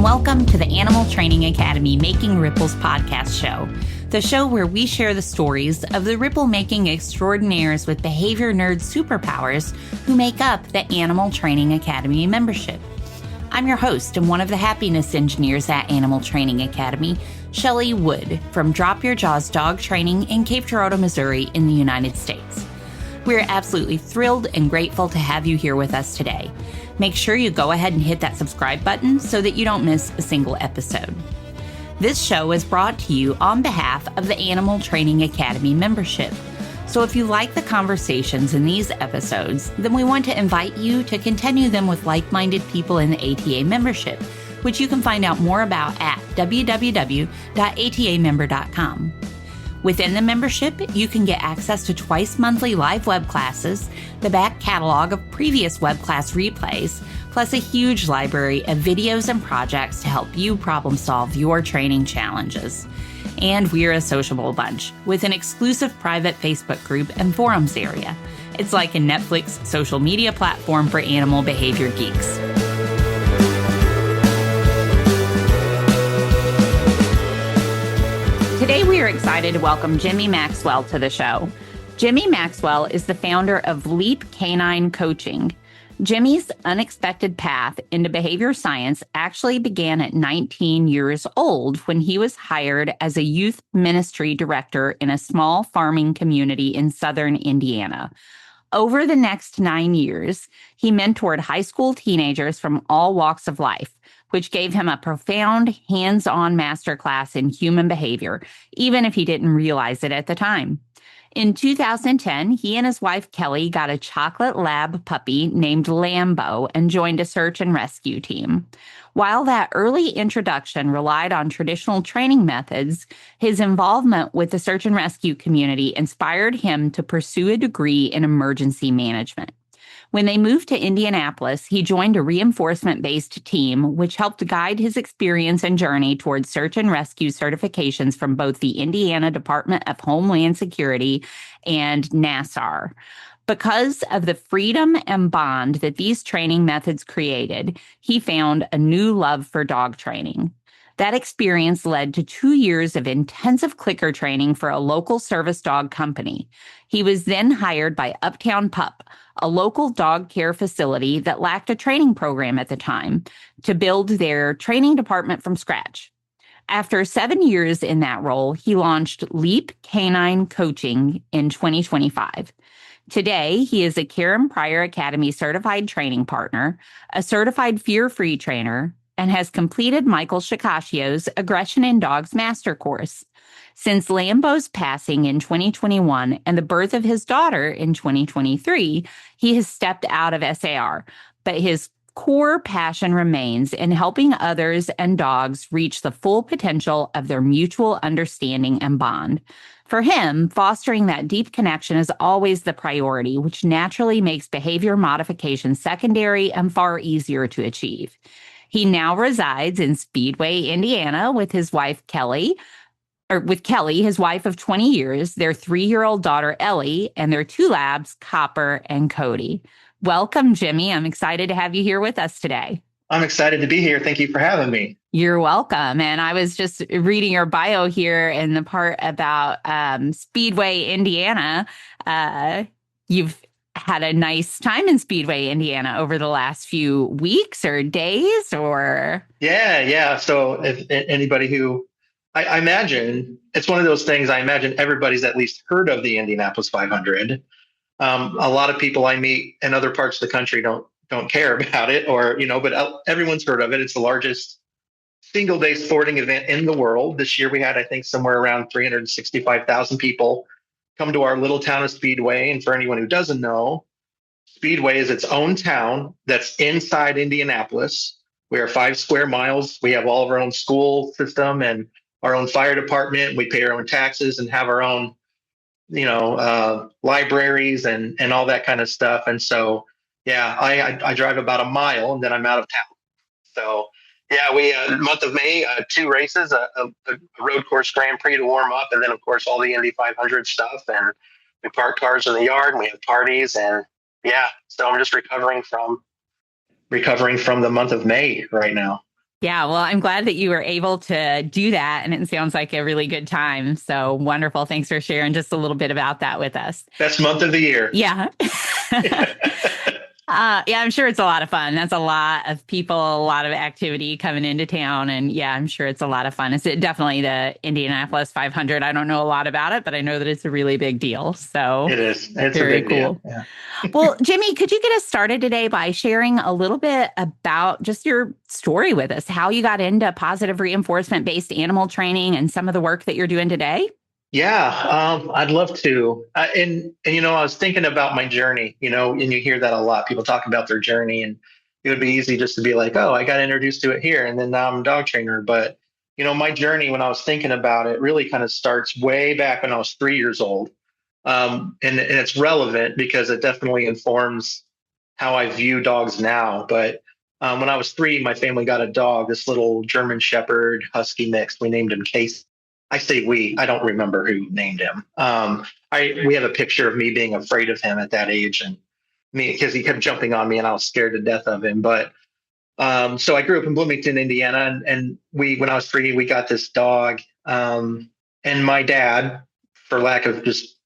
welcome to the Animal Training Academy Making Ripples podcast show, the show where we share the stories of the ripple-making extraordinaires with behavior nerd superpowers who make up the Animal Training Academy membership. I'm your host and one of the happiness engineers at Animal Training Academy, Shelly Wood from Drop Your Jaws Dog Training in Cape Girardeau, Missouri in the United States. We're absolutely thrilled and grateful to have you here with us today. Make sure you go ahead and hit that subscribe button so that you don't miss a single episode. This show is brought to you on behalf of the Animal Training Academy membership. So if you like the conversations in these episodes, then we want to invite you to continue them with like-minded people in the ATA membership, which you can find out more about at www.atamember.com. Within the membership, you can get access to twice monthly live web classes, the back catalog of previous web class replays, plus a huge library of videos and projects to help you problem solve your training challenges. And we're a sociable bunch with an exclusive private Facebook group and forums area. It's like a Netflix social media platform for animal behavior geeks. Today, we are excited to welcome Jimmy Maxwell to the show. Jimmy Maxwell is the founder of Leap Canine Coaching. Jimmy's unexpected path into behavior science actually began at 19 years old when he was hired as a youth ministry director in a small farming community in southern Indiana. Over the next 9 years, he mentored high school teenagers from all walks of life, which gave him a profound hands-on masterclass in human behavior, even if he didn't realize it at the time. In 2010, he and his wife, Kelly, got a chocolate lab puppy named Lambeau and joined a search and rescue team. While that early introduction relied on traditional training methods, his involvement with the search and rescue community inspired him to pursue a degree in emergency management. When they moved to Indianapolis, he joined a reinforcement-based team, which helped guide his experience and journey towards search and rescue certifications from both the Indiana Department of Homeland Security and NASAR. Because of the freedom and bond that these training methods created, he found a new love for dog training. That experience led to 2 years of intensive clicker training for a local service dog company. He was then hired by Uptown Pup, a local dog care facility that lacked a training program at the time, to build their training department from scratch. After 7 years in that role, he launched Leap Canine Coaching in 2025. Today, he is a Pryor Academy certified training partner, a certified fear-free trainer, and has completed Michael Shikashio's Aggression in Dogs Master Course. Since Lambeau's passing in 2021 and the birth of his daughter in 2023, he has stepped out of SAR, but his core passion remains in helping others and dogs reach the full potential of their mutual understanding and bond. For him, fostering that deep connection is always the priority, which naturally makes behavior modification secondary and far easier to achieve. He now resides in Speedway, Indiana, with his wife, Kelly, his wife of 20 years, their 3-year-old daughter, Ellie, and their 2 labs, Copper and Cody. Welcome, Jimmy. I'm excited to have you here with us today. I'm excited to be here. Thank you for having me. You're welcome. And I was just reading your bio here in the part about Speedway, Indiana. You've had a nice time in Speedway, Indiana over the last few weeks or days or? Yeah. So if anybody who, I imagine it's one of those things, I imagine everybody's at least heard of the Indianapolis 500. A lot of people I meet in other parts of the country don't care about it but everyone's heard of it. It's the largest single day sporting event in the world. This year we had, I think, somewhere around 365,000 people come to our little town of Speedway. And for anyone who doesn't know, Speedway is its own town that's inside Indianapolis. We are 5 square miles. We have all of our own school system and our own fire department. We pay our own taxes and have our own, libraries and all that kind of stuff. And so, I drive about a mile and then I'm out of town. So, we month of May, 2 races, a road course Grand Prix to warm up, and then of course all the Indy 500 stuff. And we park cars in the yard, and we have parties, and so I'm just recovering from the month of May right now. Yeah, well, I'm glad that you were able to do that. And it sounds like a really good time. So wonderful. Thanks for sharing just a little bit about that with us. Best month of the year. Yeah. Yeah, I'm sure it's a lot of fun. That's a lot of people, a lot of activity coming into town. And yeah, I'm sure it's a lot of fun. It's definitely the Indianapolis 500. I don't know a lot about it, but I know that it's a really big deal. So It is. It's a very big cool. deal. Yeah. Well, Jimmy, could you get us started today by sharing a little bit about just your story with us, how you got into positive reinforcement based animal training and some of the work that you're doing today? Yeah, I'd love to. And I was thinking about my journey, and you hear that a lot. People talk about their journey, and it would be easy just to be like, oh, I got introduced to it here, and then now I'm a dog trainer. But, my journey when I was thinking about it really kind of starts way back when I was 3 years old. And it's relevant because it definitely informs how I view dogs now. But when I was 3, my family got a dog, this little German Shepherd Husky mix. We named him Casey. I say we. I don't remember who named him. We have a picture of me being afraid of him at that age, and me because he kept jumping on me, and I was scared to death of him. But so I grew up in Bloomington, Indiana, and when I was 3, we got this dog. And my dad, for lack of just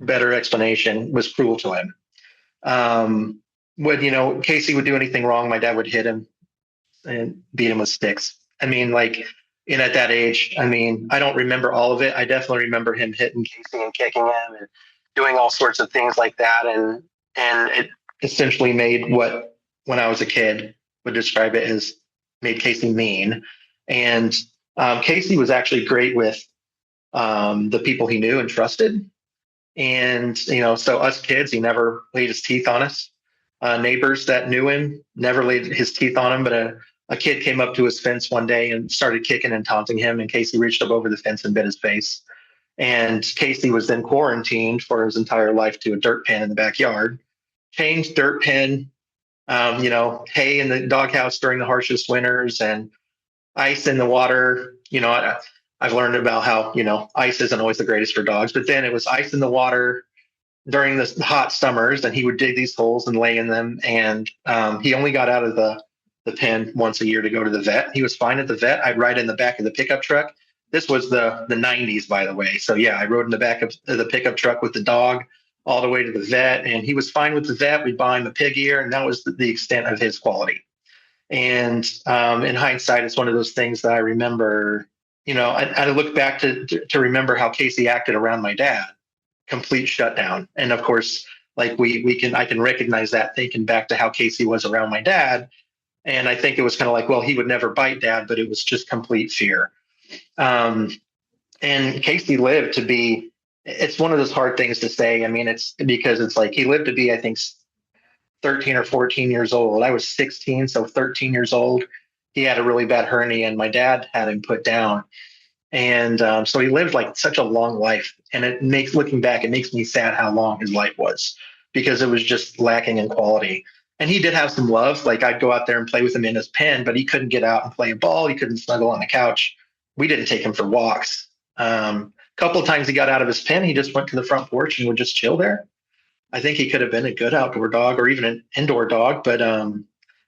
better explanation, was cruel to him. When Casey would do anything wrong, my dad would hit him and beat him with sticks. I mean, like, and at that age, I mean, I don't remember all of it. I definitely remember him hitting Casey and kicking him and doing all sorts of things like that. And it essentially made what, when I was a kid, would describe it as made Casey mean. And Casey was actually great with the people he knew and trusted. And, so us kids, he never laid his teeth on us. Neighbors that knew him never laid his teeth on him, but a kid came up to his fence one day and started kicking and taunting him, and Casey reached up over the fence and bit his face. And Casey was then quarantined for his entire life to a dirt pen in the backyard. Changed dirt pen, hay in the doghouse during the harshest winters and ice in the water. I've learned about how, ice isn't always the greatest for dogs, but then it was ice in the water during the hot summers, and he would dig these holes and lay in them. And he only got out of the pen once a year to go to the vet. He was fine at the vet. I'd ride in the back of the pickup truck. This was the 90s, by the way. So yeah, I rode in the back of the pickup truck with the dog all the way to the vet, and he was fine with the vet. We'd buy him a pig ear, and that was the extent of his quality. And in hindsight, it's one of those things that I remember, I look back to remember how Casey acted around my dad. Complete shutdown. And of course, like I can recognize that thinking back to how Casey was around my dad. And I think it was kind of like, well, he would never bite dad, but it was just complete fear. And Casey lived to be, it's one of those hard things to say. I mean, it's because it's like he lived to be, I think, 13 or 14 years old. I was 16, so 13 years old. He had a really bad hernia, and my dad had him put down. And so he lived like such a long life. And looking back, it makes me sad how long his life was, because it was just lacking in quality. And he did have some love. Like, I'd go out there and play with him in his pen, but he couldn't get out and play a ball. He couldn't snuggle on the couch. We didn't take him for walks. A couple of times he got out of his pen, he just went to the front porch and would just chill there. I think he could have been a good outdoor dog or even an indoor dog, but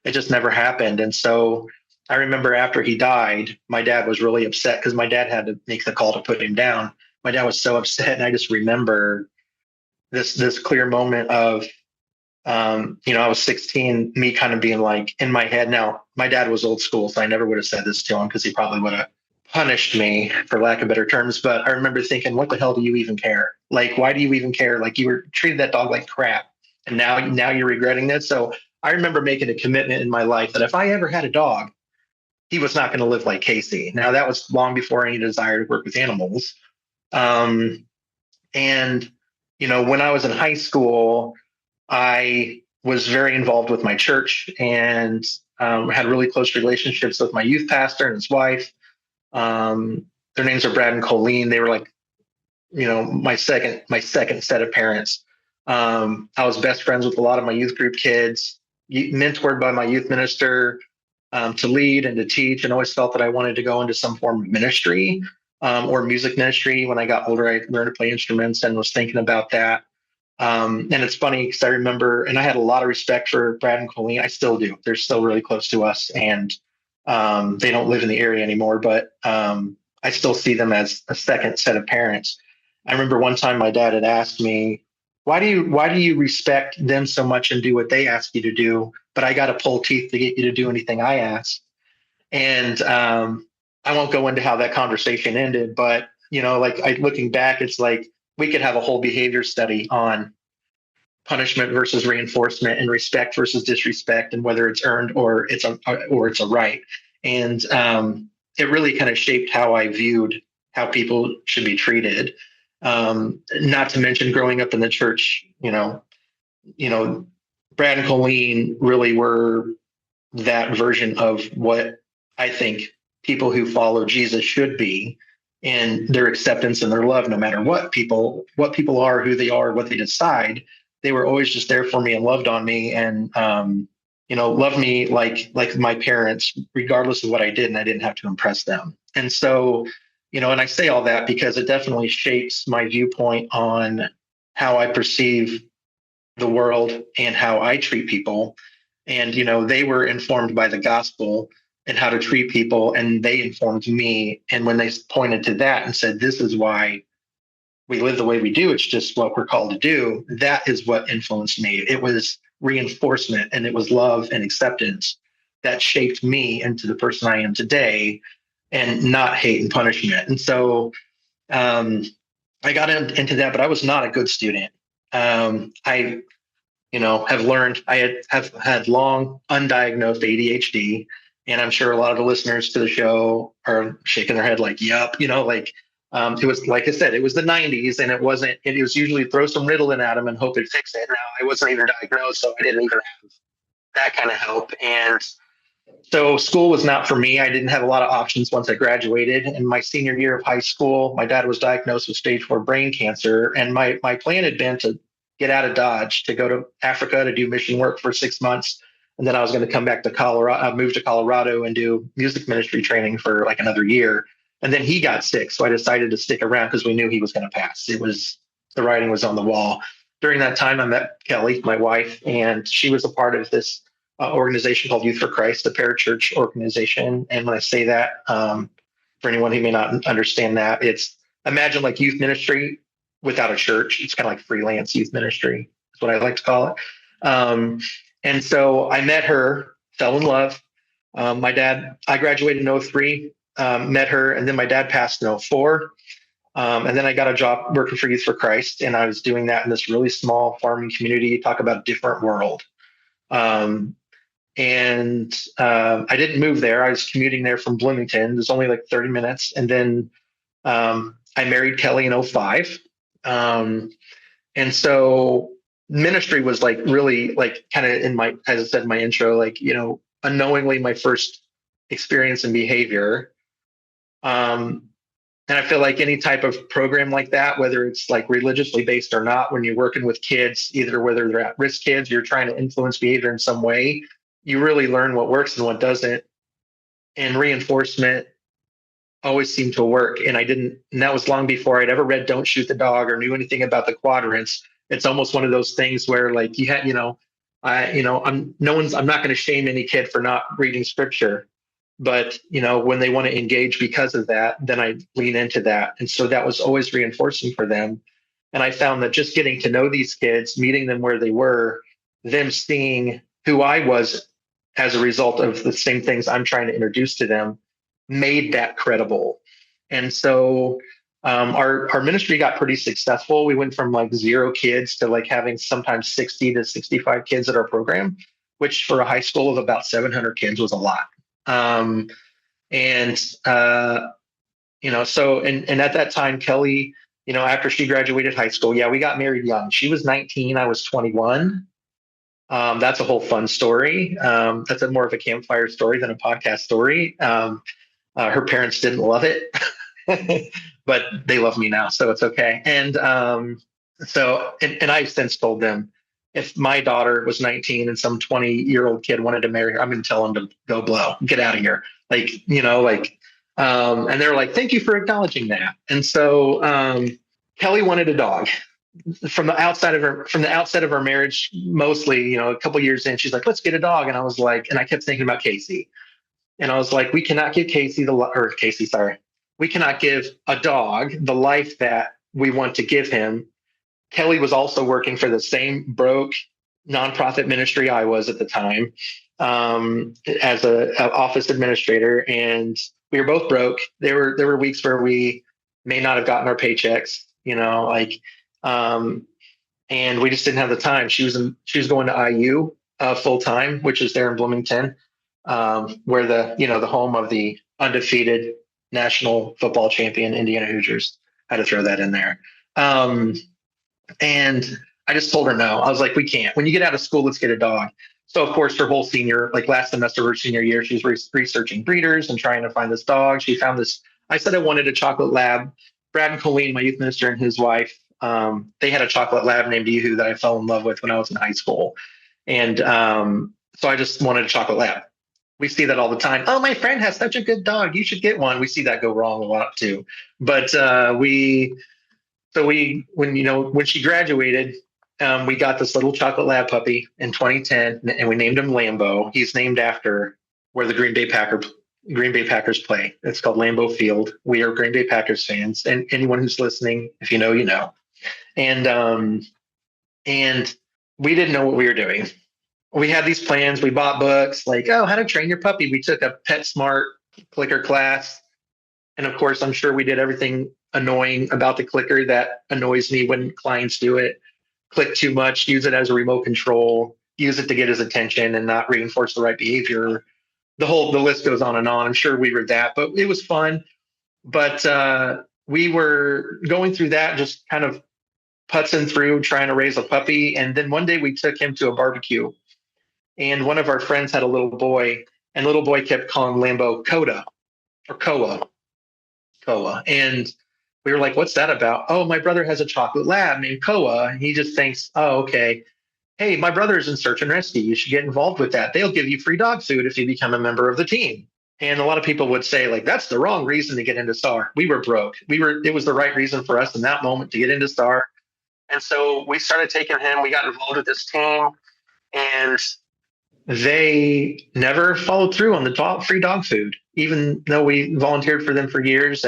it just never happened. And so I remember after he died, my dad was really upset because my dad had to make the call to put him down. My dad was so upset. And I just remember this clear moment of, I was 16, me kind of being like in my head. Now, my dad was old school, so I never would have said this to him because he probably would have punished me, for lack of better terms. But I remember thinking, what the hell do you even care? Like, why do you even care? Like, you were treated that dog like crap, and now you're regretting that. So I remember making a commitment in my life that if I ever had a dog, he was not going to live like Casey. Now, that was long before any desire to work with animals. And, when I was in high school, I was very involved with my church and had really close relationships with my youth pastor and his wife. Their names are Brad and Colleen. They were like, my second set of parents. I was best friends with a lot of my youth group kids, mentored by my youth minister to lead and to teach, and always felt that I wanted to go into some form of ministry or music ministry. When I got older, I learned to play instruments and was thinking about that. And it's funny because I remember, and I had a lot of respect for Brad and Colleen. I still do. They're still really close to us. And They don't live in the area anymore, but I still see them as a second set of parents. I remember one time my dad had asked me, why do you respect them so much and do what they ask you to do, but I got to pull teeth to get you to do anything I ask? And I won't go into how that conversation ended, but looking back, it's like we could have a whole behavior study on punishment versus reinforcement and respect versus disrespect, and whether it's earned or it's a right. And it really kind of shaped how I viewed how people should be treated. Not to mention growing up in the church, Brad and Colleen really were that version of what I think people who follow Jesus should be, and their acceptance and their love, no matter what people are, who they are, what they decide. They were always just there for me and loved on me, and loved me like my parents, regardless of what I did, and I didn't have to impress them. And so, and I say all that because it definitely shapes my viewpoint on how I perceive the world and how I treat people. And they were informed by the gospel and how to treat people, and they informed me. And when they pointed to that and said, "This is why we live the way we do, it's just what we're called to do," that is what influenced me. It was reinforcement, and it was love and acceptance that shaped me into the person I am today, and not hate and punishment. And so I got into that, but I was not a good student. I have learned I have had long undiagnosed ADHD, and I'm sure a lot of the listeners to the show are shaking their head like, "Yup," it was, like I said, it was the 90s, and it was usually throw some Ritalin at them and hope it fix it. Now, I wasn't even diagnosed, so I didn't even have that kind of help. And so school was not for me. I didn't have a lot of options once I graduated. In my senior year of high school, my dad was diagnosed with stage 4 brain cancer. And my plan had been to get out of Dodge, to go to Africa to do mission work for 6 months. And then I was going to come back to Colorado, move to Colorado and do music ministry training for like another year. And then he got sick. So I decided to stick around because we knew he was going to pass. The writing was on the wall. During that time, I met Kelly, my wife, and she was a part of this organization called Youth for Christ, a parachurch organization. And when I say that, for anyone who may not understand that, it's, imagine like youth ministry without a church. It's kind of like freelance youth ministry, is what I like to call it. And so I met her, fell in love. I graduated in 2003, met her, and then my dad passed in 2004. And then I got a job working for Youth for Christ, and I was doing that in this really small farming community. Talk about a different world. I didn't move there. I was commuting there from Bloomington. It was only like 30 minutes. And then I married Kelly in 2005. And so ministry was like really like kind of as I said in my intro, like, unknowingly my first experience in behavior. And I feel like any type of program like that, whether it's like religiously based or not, when you're working with kids, either whether they're at-risk kids, you're trying to influence behavior in some way, you really learn what works and what doesn't. And reinforcement always seemed to work. And that was long before I'd ever read Don't Shoot the Dog or knew anything about the quadrants. It's almost one of those things where like you had, I'm not going to shame any kid for not reading scripture. But, when they want to engage because of that, then I lean into that. And so that was always reinforcing for them. And I found that just getting to know these kids, meeting them where they were, them seeing who I was as a result of the same things I'm trying to introduce to them, made that credible. And so our ministry got pretty successful. We went from like 0 kids to like having sometimes 60 to 65 kids at our program, which for a high school of about 700 kids was a lot. So at that time, Kelly, after she graduated high school, we got married young. She was 19, I was 21. That's a whole fun story. That's more of a campfire story than a podcast story. Her parents didn't love it, but they love me now, so it's okay. And I've since told them, if my daughter was 19 and some 20-year-old kid wanted to marry her, I'm going to tell them to go blow, get out of here. And they're like, thank you for acknowledging that. And so Kelly wanted a dog from the outset of her marriage, mostly, a couple years in, she's like, let's get a dog. And I was like, and I kept thinking about Casey. And I was like, we cannot give we cannot give a dog the life that we want to give him. Kelly was also working for the same broke nonprofit ministry I was at the time, as a office administrator, and we were both broke. There were weeks where we may not have gotten our paychecks, and we just didn't have the time. She was going to IU full time, which is there in Bloomington, where the home of the undefeated national football champion Indiana Hoosiers. Had to throw that in there. And I just told her no. I was like, we can't. When you get out of school, let's get a dog. So of course, her whole last semester of her senior year, she was researching breeders and trying to find this dog. She found this. I said I wanted a chocolate lab. Brad and Colleen, my youth minister, and his wife, they had a chocolate lab named Yoo-Hoo that I fell in love with when I was in high school. And so I just wanted a chocolate lab. We see that all the time. Oh, my friend has such a good dog. You should get one. We see that go wrong a lot too. But when she graduated, we got this little chocolate lab puppy in 2010, and we named him Lambeau. He's named after where the Green Bay Packers play. It's called Lambeau Field. We are Green Bay Packers fans, and anyone who's listening, if you know, you know. And we didn't know what we were doing. We had these plans. We bought books like, how to train your puppy. We took a PetSmart clicker class. And of course, I'm sure we did everything annoying about the clicker that annoys me when clients do it. Click too much, use it as a remote control, use it to get his attention and not reinforce the right behavior. The list goes on and on. I'm sure we read that, but it was fun. But we were going through that, just kind of putzing through, trying to raise a puppy. And then one day we took him to a barbecue. And one of our friends had a little boy, and little boy kept calling Lambeau Coda or Koa. And we were like, what's that about? Oh, my brother has a chocolate lab named Koa. And he just thinks, oh, okay. Hey, my brother's in search and rescue. You should get involved with that. They'll give you free dog food if you become a member of the team. And a lot of people would say, like, that's the wrong reason to get into STAR. We were broke. It was the right reason for us in that moment to get into STAR. And so we started taking him. We got involved with this team, and they never followed through on the free dog food, even though we volunteered for them for years,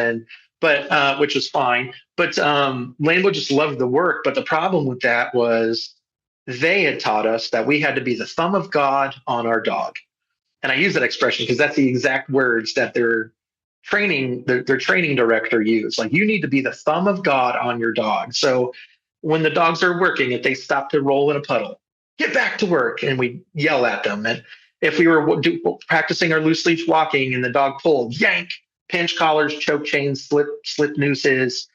but which was fine. But Lambeau just loved the work. But the problem with that was they had taught us that we had to be the thumb of God on our dog. And I use that expression because that's the exact words that their training director used. Like, you need to be the thumb of God on your dog. So when the dogs are working, if they stop to roll in a puddle, get back to work, and we yell at them. And if we were practicing our loose leash walking and the dog pulled, yank, pinch collars, choke chains, slip nooses,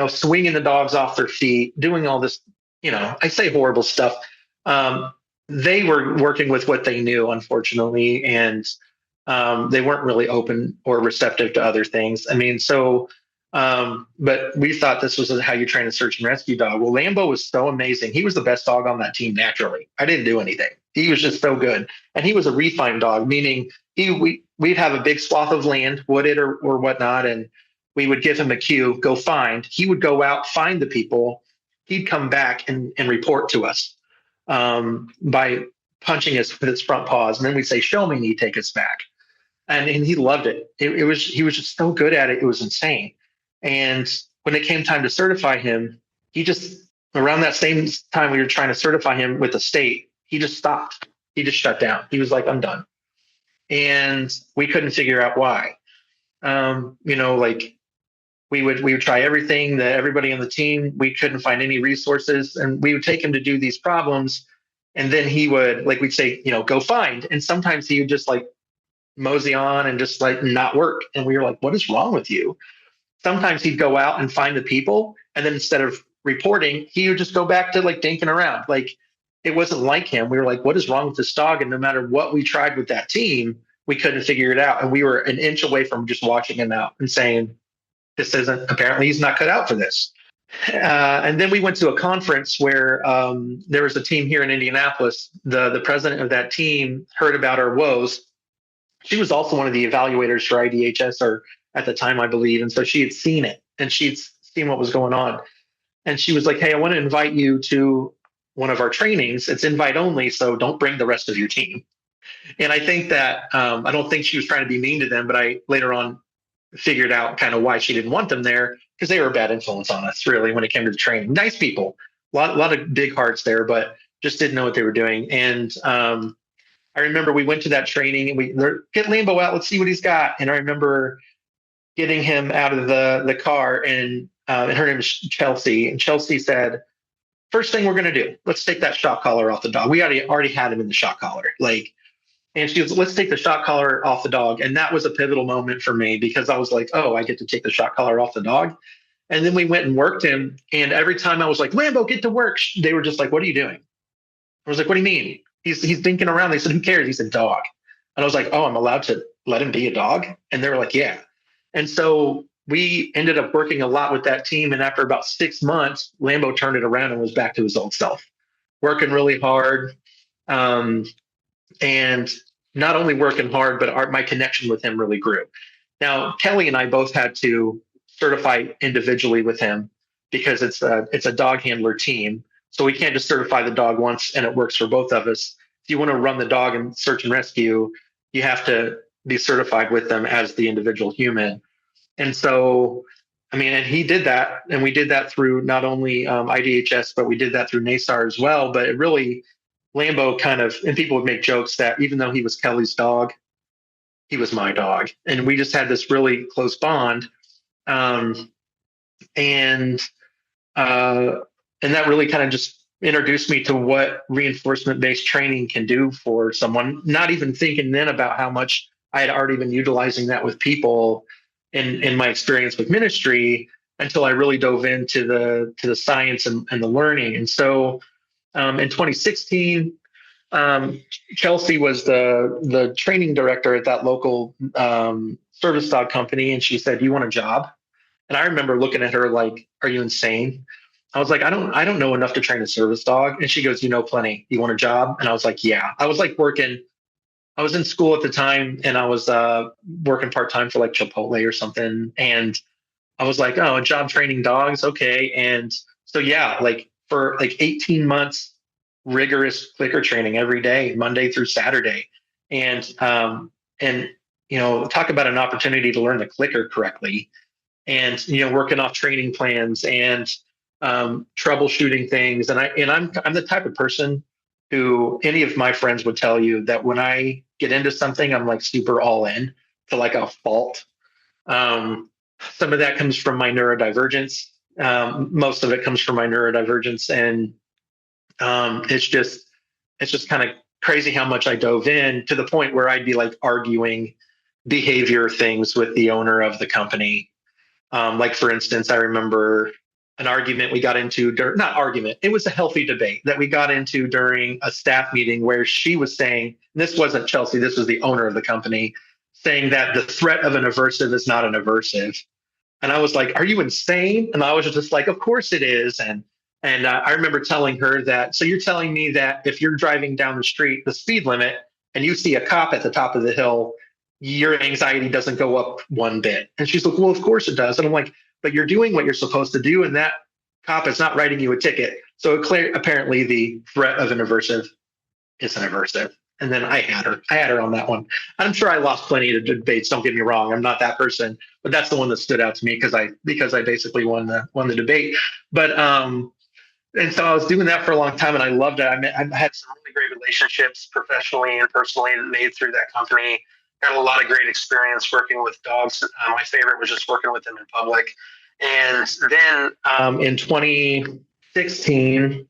swinging the dogs off their feet, doing all this, I say horrible stuff. They were working with what they knew, unfortunately, and they weren't really open or receptive to other things. I mean, but we thought this was how you train a search and rescue dog. Well, Lambeau was so amazing. He was the best dog on that team naturally. I didn't do anything. He was just so good. And he was a refined dog, meaning we'd have a big swath of land, wooded or whatnot, and we would give him a cue, go find. He would go out, find the people. He'd come back and report to us by punching us with his front paws. And then we'd say, show me, and he'd take us back. And he loved it. He was just so good at it. It was insane. And when it came time to certify him, around that same time we were trying to certify him with the state, he just stopped. He just shut down. He was like, I'm done. And we couldn't figure out why. We would try everything, that everybody on the team, we couldn't find any resources, and we would take him to do these problems. And then he would, we'd say, go find. And sometimes he would just mosey on and just not work. And we were like, what is wrong with you? Sometimes he'd go out and find the people, and then instead of reporting, he would just go back to dinking around. It wasn't like him. We were like, what is wrong with this dog? And no matter what we tried with that team, we couldn't figure it out. And we were an inch away from just watching him out and saying, apparently he's not cut out for this. And then we went to a conference where there was a team here in Indianapolis. The president of that team heard about our woes. She was also one of the evaluators for IDHS, or at the time, I believe. And so she had seen it, and she'd seen what was going on. And she was like, hey, I want to invite you to one of our trainings. It's invite only, so don't bring the rest of your team. And I think that I don't think she was trying to be mean to them, but I later on figured out kind of why she didn't want them there, because they were a bad influence on us, really, when it came to the training. Nice people, a lot of big hearts there, but just didn't know what they were doing. And I remember we went to that training and get Lambeau out, let's see what he's got. And I remember getting him out of the car, and her name is Chelsea. And Chelsea said, first thing we're going to do, let's take that shock collar off the dog. We already had him in the shock collar. And she was, let's take the shock collar off the dog. And that was a pivotal moment for me, because I was like, oh, I get to take the shock collar off the dog. And then we went and worked him. And every time I was like, Lambeau, get to work, they were just like, what are you doing? I was like, what do you mean? He's thinking around. They said, who cares? He said, dog. And I was like, oh, I'm allowed to let him be a dog? And they were like, yeah. And so we ended up working a lot with that team. And after about 6 months, Lambeau turned it around and was back to his old self, working really hard. And not only working hard, but my connection with him really grew. Now, Kelly and I both had to certify individually with him, because it's a dog handler team. So we can't just certify the dog once and it works for both of us. If you want to run the dog in search and rescue, you have to be certified with them as the individual human. And so, I mean, and he did that, and we did that through not only IDHS, but we did that through NASAR as well. But it really, Lambeau kind of, and people would make jokes that even though he was Kelly's dog, he was my dog. And we just had this really close bond. And that really kind of just introduced me to what reinforcement-based training can do for someone, not even thinking then about how much I had already been utilizing that with people in my experience with ministry, until I really dove into the science and the learning. And so in 2016, Chelsea was the training director at that local service dog company. And she said, you want a job? And I remember looking at her like, are you insane? I was like, I don't know enough to train a service dog. And she goes, you know plenty. You want a job? And I was like, yeah. I was like I was in school at the time, and I was working part-time for like Chipotle or something. And I was like, oh, a job training dogs. Okay. And so, yeah, like for like 18 months, rigorous clicker training every day, Monday through Saturday. And, you know, talk about an opportunity to learn the clicker correctly, and, you know, working off training plans and troubleshooting things. And I'm the type of person who any of my friends would tell you that when I get into something, I'm like super all in to like a fault. Some of that comes from my neurodivergence. Most of it comes from my neurodivergence. And it's just kind of crazy how much I dove in, to the point where I'd be like arguing behavior things with the owner of the company. Like, for instance, I remember an argument we got into, not argument, it was a healthy debate that we got into during a staff meeting, where she was saying, this wasn't Chelsea, this was the owner of the company, saying that the threat of an aversive is not an aversive. And I was like, are you insane? And I was just like, of course it is. And I remember telling her that, so you're telling me that if you're driving down the street, the speed limit, and you see a cop at the top of the hill, your anxiety doesn't go up one bit? And she's like, well, of course it does. And I'm like, but you're doing what you're supposed to do, and that cop is not writing you a ticket. So apparently the threat of an aversive is an aversive. And then I had her on that one. I'm sure I lost plenty of debates. Don't get me wrong. I'm not that person, but that's the one that stood out to me because I basically won the debate. But, and so I was doing that for a long time, and I loved it. I had some really great relationships professionally and personally made through that company. Got a lot of great experience working with dogs. My favorite was just working with them in public. And then in 2016,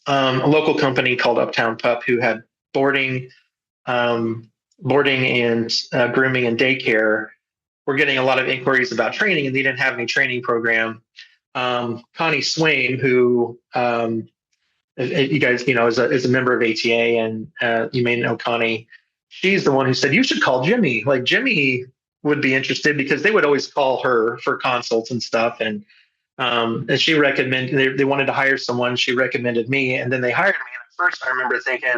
a local company called Uptown Pup, who had boarding and grooming and daycare, were getting a lot of inquiries about training, and they didn't have any training program. Connie Swain, who you guys, you know, is a member of ATA, and you may know Connie. She's the one who said, you should call Jimmy. Like, Jimmy would be interested, because they would always call her for consults and stuff. And she recommended, they wanted to hire someone. She recommended me, and then they hired me. And at first I remember thinking,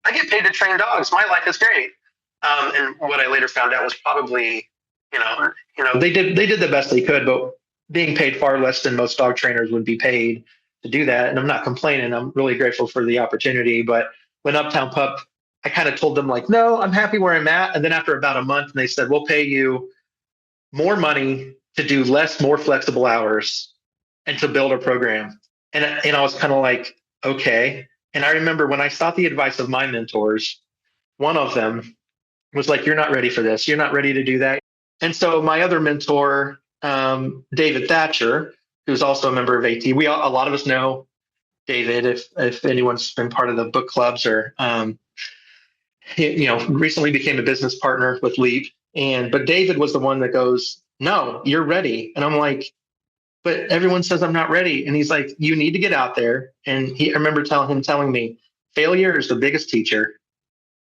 I get paid to train dogs. My life is great. And what I later found out was probably, you know, they did the best they could, but being paid far less than most dog trainers would be paid to do that. And I'm not complaining. I'm really grateful for the opportunity. But when Uptown Pup, I kind of told them like, no, I'm happy where I'm at. And then after about a month, they said, we'll pay you more money to do less, more flexible hours and to build a program. And I was kind of like, okay. And I remember when I sought the advice of my mentors, one of them was like, you're not ready for this. You're not ready to do that. And so my other mentor, David Thatcher, who's also a member of AT, a lot of us know David, if anyone's been part of the book clubs or, he, recently became a business partner with Leap. But David was the one that goes, no, you're ready. And I'm like, but everyone says I'm not ready. And he's like, you need to get out there. And I remember telling me, failure is the biggest teacher.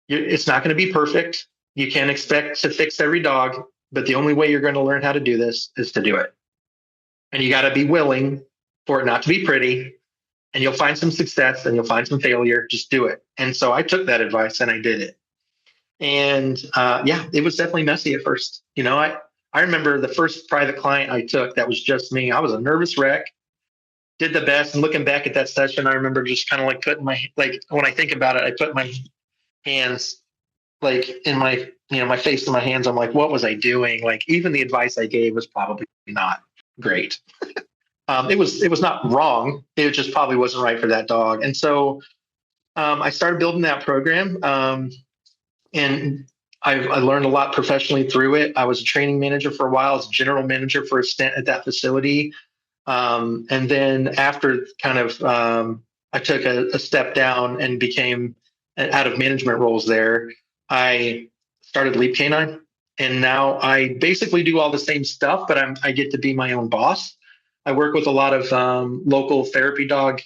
It's not going to be perfect. You can't expect to fix every dog, but the only way you're going to learn how to do this is to do it. And you got to be willing for it not to be pretty. And you'll find some success and you'll find some failure. Just do it. And so I took that advice and I did it. And it was definitely messy at first. I remember the first private client I took that was just me. I was a nervous wreck, did the best. And looking back at that session, I remember just kind of like putting when I think about it, I put my hands like in my, my face in my hands. I'm like, what was I doing? Like even the advice I gave was probably not great. It was not wrong. It just probably wasn't right for that dog. And so I started building that program. And I learned a lot professionally through it. I was a training manager for a while. I was general manager for a stint at that facility. And then after kind of, I took a step down and became out of management roles there. I started Leap Canine. And now I basically do all the same stuff, but I get to be my own boss. I work with a lot of local therapy dog,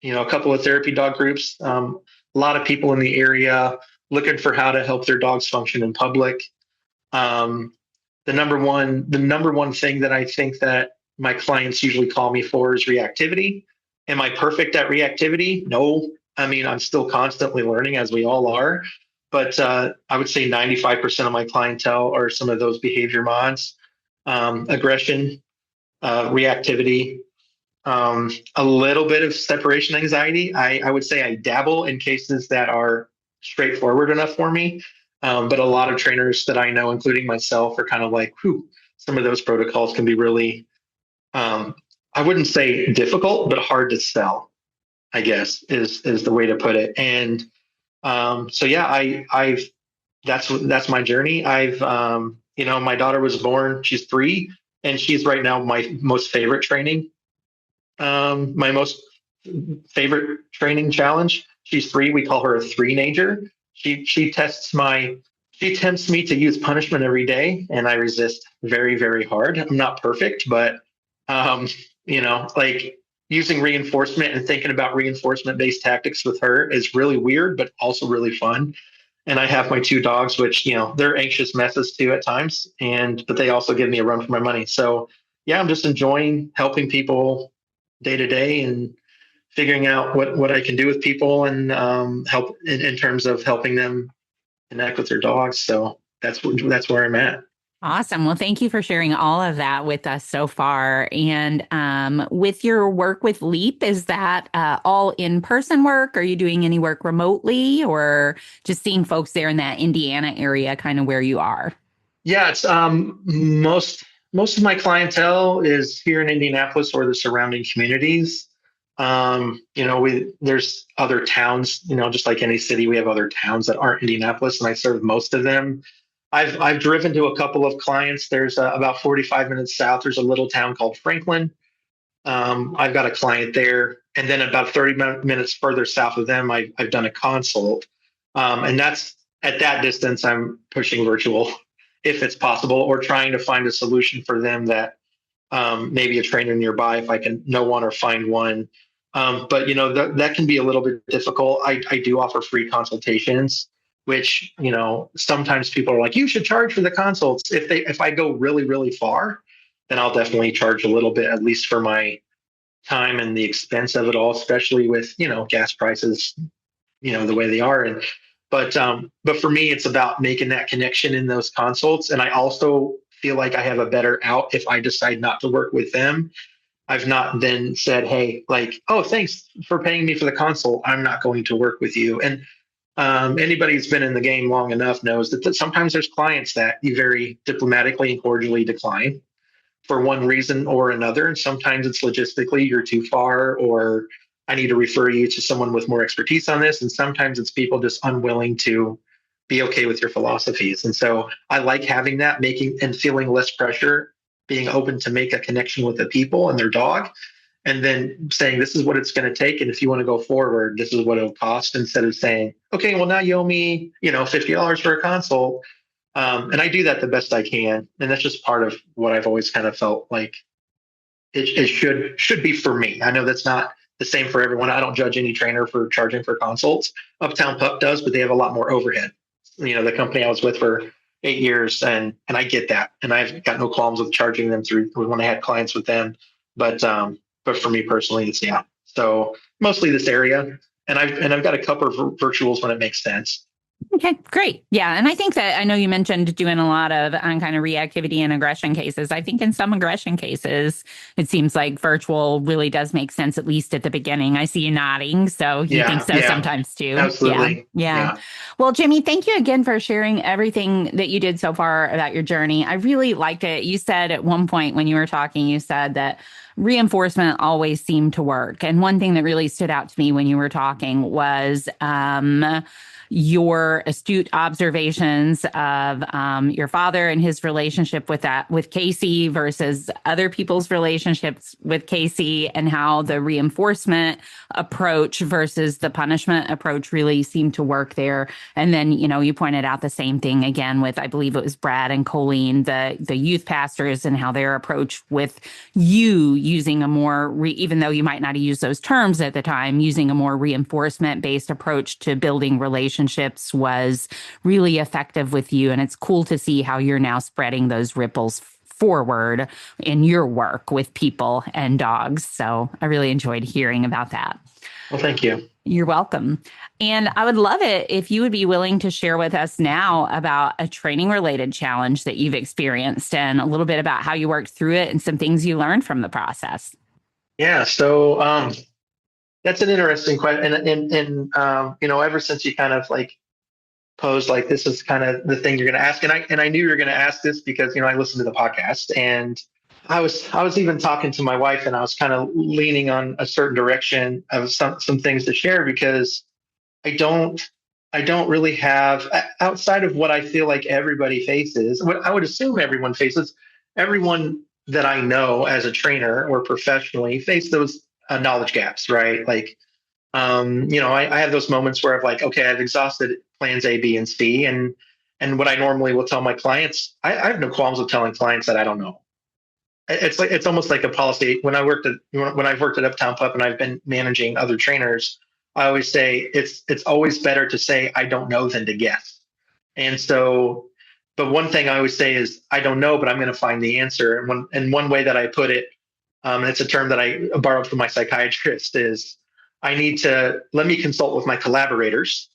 a couple of therapy dog groups, a lot of people in the area looking for how to help their dogs function in public. The number one thing that I think that my clients usually call me for is reactivity. Am I perfect at reactivity? No. I mean, I'm still constantly learning, as we all are. But I would say 95% of my clientele are some of those behavior mods, aggression, reactivity, a little bit of separation anxiety. I would say I dabble in cases that are straightforward enough for me. But a lot of trainers that I know, including myself, are kind of like, some of those protocols can be really, I wouldn't say difficult, but hard to sell, I guess is the way to put it. And that's my journey. My daughter was born, she's 3, and she's right now my most favorite training. My most favorite training challenge. She's 3. We call her a 3-nager. She tempts me to use punishment every day, and I resist very, very hard. I'm not perfect, but like using reinforcement and thinking about reinforcement-based tactics with her is really weird, but also really fun. And I have my 2 dogs, which they're anxious messes too at times, but they also give me a run for my money. So yeah, I'm just enjoying helping people day to day and figuring out what I can do with people and help in terms of helping them connect with their dogs. So that's where I'm at. Awesome. Well, thank you for sharing all of that with us so far. And with your work with Leap, is that all in-person work? Are you doing any work remotely or just seeing folks there in that Indiana area, kind of where you are? Yeah, it's most of my clientele is here in Indianapolis or the surrounding communities. There's other towns, just like any city, we have other towns that aren't Indianapolis, and I serve most of them. I've driven to a couple of clients. There's about 45 minutes south. There's a little town called Franklin. I've got a client there, and then about 30 minutes further south of them, I've done a consult, and that's at that distance. I'm pushing virtual if it's possible, or trying to find a solution for them that maybe a trainer nearby if I can know one or find one. But that can be a little bit difficult. I do offer free consultations, which, sometimes people are like, you should charge for the consults. If I go really, really far, then I'll definitely charge a little bit, at least for my time and the expense of it all, especially with, gas prices, the way they are. But for me, it's about making that connection in those consults. And I also feel like I have a better out if I decide not to work with them. I've not then said, hey, like, oh, thanks for paying me for the consult. I'm not going to work with you. And Anybody who's been in the game long enough knows that sometimes there's clients that you very diplomatically and cordially decline for one reason or another. And sometimes it's logistically, you're too far, or I need to refer you to someone with more expertise on this. And sometimes it's people just unwilling to be okay with your philosophies. And so I like having that, making and feeling less pressure, being open to make a connection with the people and their dog, and then saying, this is what it's going to take. And if you want to go forward, this is what it'll cost, instead of saying, okay, well, now you owe me, $50 for a consult. And I do that the best I can. And that's just part of what I've always kind of felt like it should be for me. I know that's not the same for everyone. I don't judge any trainer for charging for consults. Uptown Pup does, but they have a lot more overhead. The company I was with for 8 years, and I get that. And I've got no qualms with charging them through when I had clients with them. But for me personally, it's So mostly this area. And I've got a couple of virtuals when it makes sense. Okay, great. Yeah. And I think that I know you mentioned doing a lot of kind of reactivity and aggression cases. I think in some aggression cases, it seems like virtual really does make sense, at least at the beginning. I see you nodding. So you think so sometimes too. Absolutely. Yeah. Well, Jimmy, thank you again for sharing everything that you did so far about your journey. I really liked it. You said at one point when you were talking, you said that reinforcement always seemed to work. And one thing that really stood out to me when you were talking was your astute observations of your father and his relationship with Casey versus other people's relationships with Casey, and how the reinforcement approach versus the punishment approach really seemed to work there. And then, you pointed out the same thing again with, I believe it was Brad and Colleen, the youth pastors, and how their approach with you using a more, even though you might not have used those terms at the time, using a more reinforcement-based approach to building relationships was really effective with you. And it's cool to see how you're now spreading those ripples forward in your work with people and dogs. So I really enjoyed hearing about that. Well, thank you. You're welcome. And I would love it if you would be willing to share with us now about a training related challenge that you've experienced, and a little bit about how you worked through it and some things you learned from the process. Yeah. So, that's an interesting question. And ever since you kind of like posed like this is kind of the thing you're going to ask, and I knew you were going to ask this because I listened to the podcast, and I was even talking to my wife, and I was kind of leaning on a certain direction of some things to share, because I don't really have, outside of what I feel like everybody faces, what I would assume everyone faces, everyone that I know as a trainer or professionally face those knowledge gaps, right? Like, I have those moments where I've like, okay, I've exhausted plans A, B, and C. And what I normally will tell my clients, I have no qualms with telling clients that I don't know. It's almost like a policy. When I've worked at Uptown Pup and I've been managing other trainers, I always say it's always better to say I don't know than to guess. And so, but one thing I always say is I don't know, but I'm going to find the answer. And one way that I put it, and it's a term that I borrowed from my psychiatrist, is I need to let me consult with my collaborators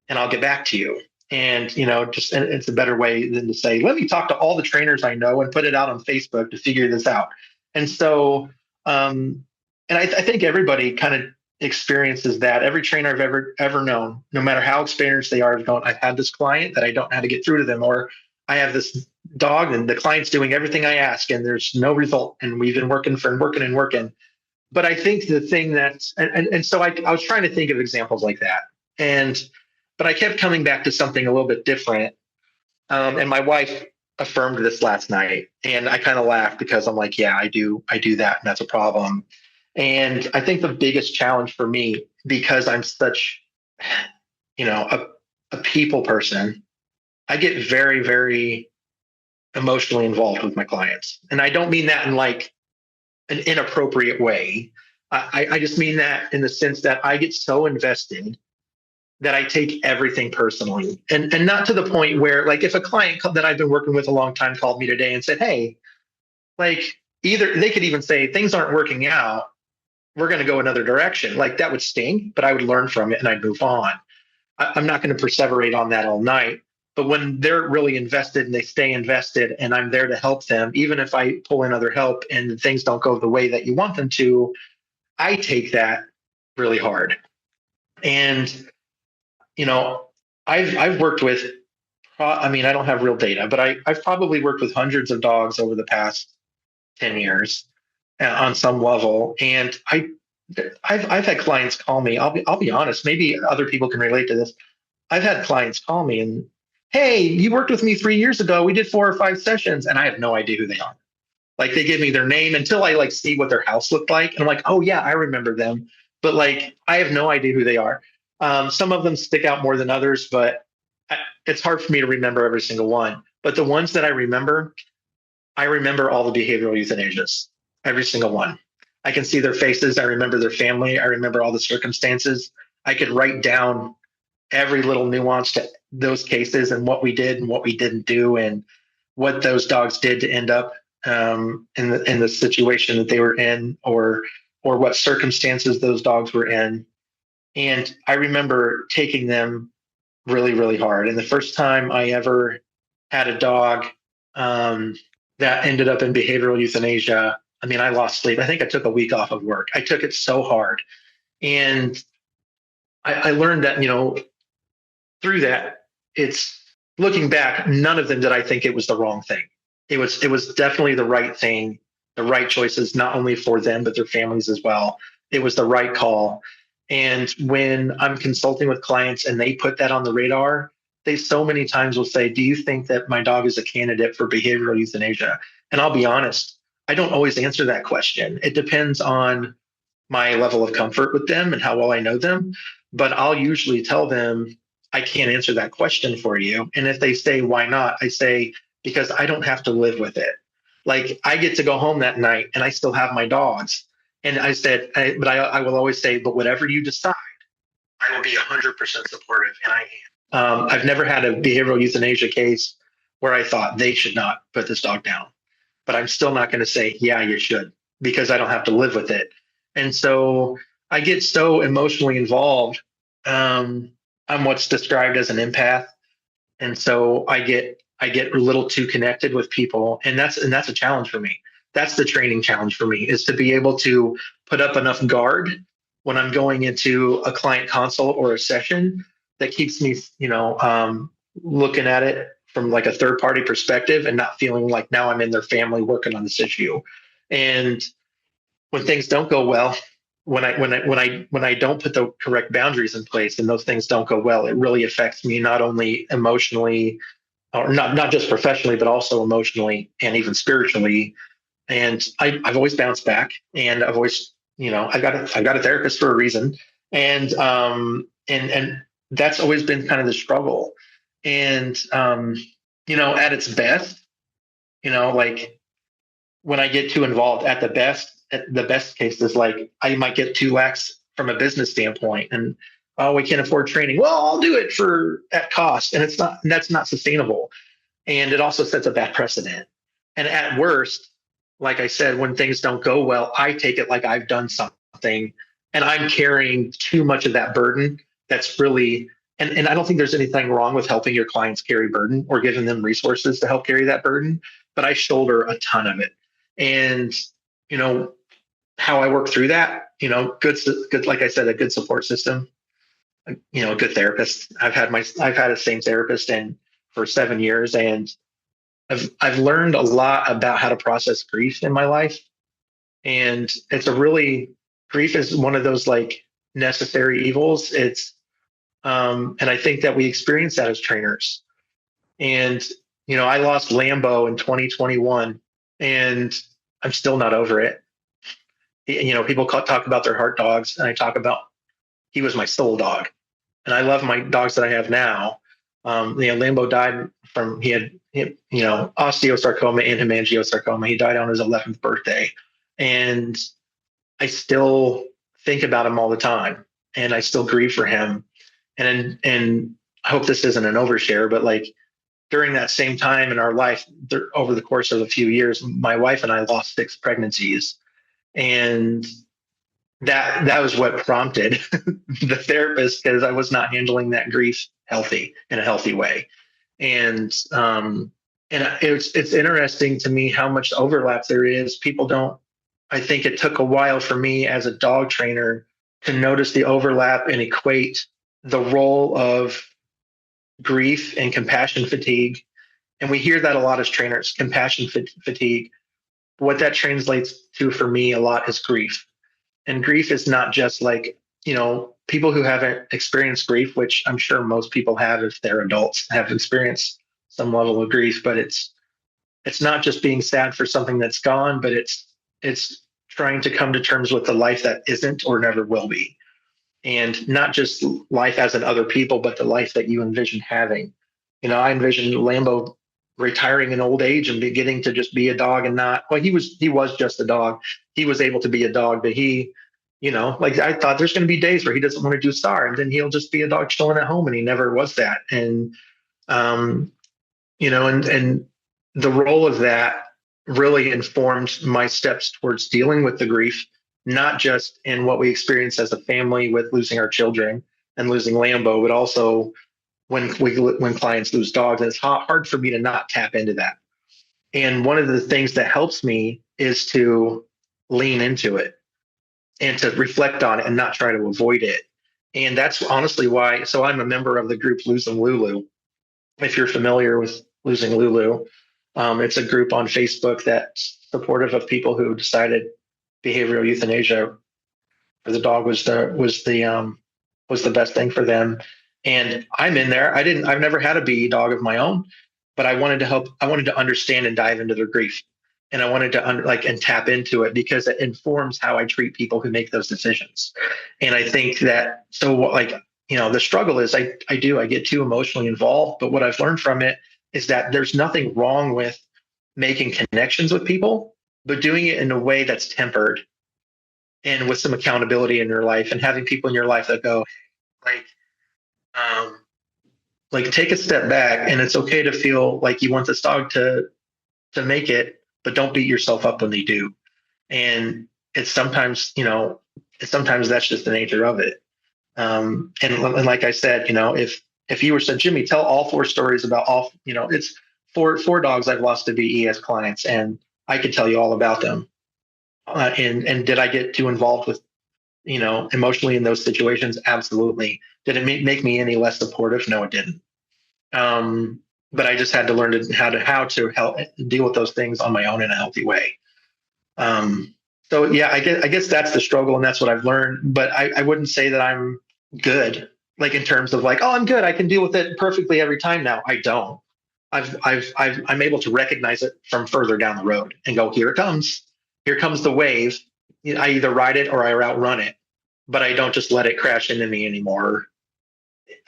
and I'll get back to you. And, it's a better way than to say, let me talk to all the trainers I know and put it out on Facebook to figure this out. And so, and I think everybody kind of experiences that. Every trainer I've ever known, no matter how experienced they are, I've had this client that I don't know how to get through to them, or I have this dog and the client's doing everything I ask and there's no result. And we've been working. But I think the thing and so I was trying to think of examples like that. But I kept coming back to something a little bit different. And my wife affirmed this last night, and I kind of laughed because I'm like, yeah, I do that. And that's a problem. And I think the biggest challenge for me, because I'm such, a people person, I get very, very emotionally involved with my clients. And I don't mean that in like an inappropriate way. I just mean that in the sense that I get so invested that I take everything personally, and not to the point where, like, if a client that I've been working with a long time called me today and said, hey, like, either they could even say things aren't working out, we're going to go another direction. Like, that would sting, but I would learn from it and I'd move on. I'm not going to perseverate on that all night. But when they're really invested and they stay invested and I'm there to help them, even if I pull in other help and things don't go the way that you want them to, I take that really hard. And you know, I've worked with, I mean, I don't have real data, but I've probably worked with hundreds of dogs over the past 10 years on some level. And I've had clients call me. I'll be honest. Maybe other people can relate to this. I've had clients call me and, hey, you worked with me 3 years ago. We did 4 or 5 sessions, and I have no idea who they are. Like they give me their name until I like see what their house looked like, and I'm like, oh yeah, I remember them. But like, I have no idea who they are. Some of them stick out more than others, but it's hard for me to remember every single one. But the ones that I remember all the behavioral euthanasias, every single one. I can see their faces. I remember their family. I remember all the circumstances. I could write down every little nuance to those cases and what we did and what we didn't do and what those dogs did to end up in the situation that they were in, or what circumstances those dogs were in. And I remember taking them really, really hard. And the first time I ever had a dog that ended up in behavioral euthanasia, I mean, I lost sleep. I think I took a week off of work. I took it so hard. And I learned that, through that, it's looking back, none of them did I think it was the wrong thing. It was definitely the right thing, the right choices, not only for them, but their families as well. It was the right call. And when I'm consulting with clients and they put that on the radar, they so many times will say, do you think that my dog is a candidate for behavioral euthanasia? And I'll be honest, I don't always answer that question. It depends on my level of comfort with them and how well I know them. But I'll usually tell them, I can't answer that question for you. And if they say, why not? I say, because I don't have to live with it. Like I get to go home that night and I still have my dogs. And I said, I will always say, but whatever you decide, I will be 100% supportive. And I am. I've never had a behavioral euthanasia case where I thought they should not put this dog down. But I'm still not going to say, yeah, you should, because I don't have to live with it. And so I get so emotionally involved. I'm what's described as an empath. And so I get a little too connected with people. And that's a challenge for me. That's the training challenge for me, is to be able to put up enough guard when I'm going into a client consult or a session that keeps me, looking at it from like a third party perspective and not feeling like now I'm in their family working on this issue. And when things don't go well, when I don't put the correct boundaries in place and those things don't go well, it really affects me not only emotionally, or not just professionally, but also emotionally and even spiritually. And I've always bounced back, and I've always, I've got a therapist for a reason, and that's always been kind of the struggle. And at its best, like when I get too involved, at the best case is like I might get too lax from a business standpoint, and we can't afford training. Well, I'll do it at cost, and that's not sustainable, and it also sets a bad precedent. And at worst, like I said, when things don't go well, I take it like I've done something, and I'm carrying too much of that burden. That's really, and I don't think there's anything wrong with helping your clients carry burden or giving them resources to help carry that burden, but I shoulder a ton of it. And how I work through that, good, like I said, a good support system, a good therapist. I've had the same therapist for 7 years, and I've learned a lot about how to process grief in my life. And grief is one of those like necessary evils. It's, and I think that we experience that as trainers. And, I lost Lambeau in 2021, and I'm still not over it. People talk about their heart dogs, and I talk about, he was my soul dog. And I love my dogs that I have now. Lambeau died from, he had osteosarcoma and hemangiosarcoma. He died on his 11th birthday. And I still think about him all the time, and I still grieve for him. And I hope this isn't an overshare, but like during that same time in our life, over the course of a few years, my wife and I lost 6 pregnancies. And that was what prompted the therapist, because I was not handling that grief in a healthy way. And it's interesting to me how much overlap there is. I think it took a while for me as a dog trainer to notice the overlap and equate the role of grief and compassion fatigue. And we hear that a lot as trainers, compassion fatigue. What that translates to for me a lot is grief. And grief is not just like, people who haven't experienced grief, which I'm sure most people have if they're adults, have experienced some level of grief, but it's not just being sad for something that's gone, but it's trying to come to terms with the life that isn't or never will be. And not just life as in other people, but the life that you envision having. I envisioned Lambeau retiring in old age and beginning to just be a dog and not, well, he was just a dog. He was able to be a dog, but like I thought there's going to be days where he doesn't want to do STAR, and then he'll just be a dog chilling at home, and he never was that. And, and the role of that really informed my steps towards dealing with the grief, not just in what we experience as a family with losing our children and losing Lambeau, but also when clients lose dogs. And it's hard for me to not tap into that. And one of the things that helps me is to lean into it and to reflect on it and not try to avoid it. And that's honestly why. So I'm a member of the group Losing Lulu. If you're familiar with Losing Lulu, it's a group on Facebook that's supportive of people who decided behavioral euthanasia for the dog was the best thing for them. And I'm in there. I've never had a BE dog of my own, but I wanted to help. I wanted to understand and dive into their grief. And I wanted to and tap into it because it informs how I treat people who make those decisions. And I think that, the struggle is I get too emotionally involved, but what I've learned from it is that there's nothing wrong with making connections with people, but doing it in a way that's tempered and with some accountability in your life, and having people in your life that go, take a step back, and it's okay to feel like you want this dog to make it, but don't beat yourself up when they do. And it's sometimes that's just the nature of it. And like I said, if you were said, Jimmy, tell all 4 stories about all, it's four dogs I've lost to BE as clients, and I could tell you all about them. And did I get too involved with, emotionally in those situations? Absolutely. Did it make me any less supportive? No, it didn't. But I just had to learn how to help deal with those things on my own in a healthy way. So yeah, I guess that's the struggle, and that's what I've learned. But I wouldn't say that I'm good, like in terms of I'm good, I can deal with it perfectly every time now. I don't. I'm able to recognize it from further down the road and go, here it comes. Here comes the wave. I either ride it or I outrun it, but I don't just let it crash into me anymore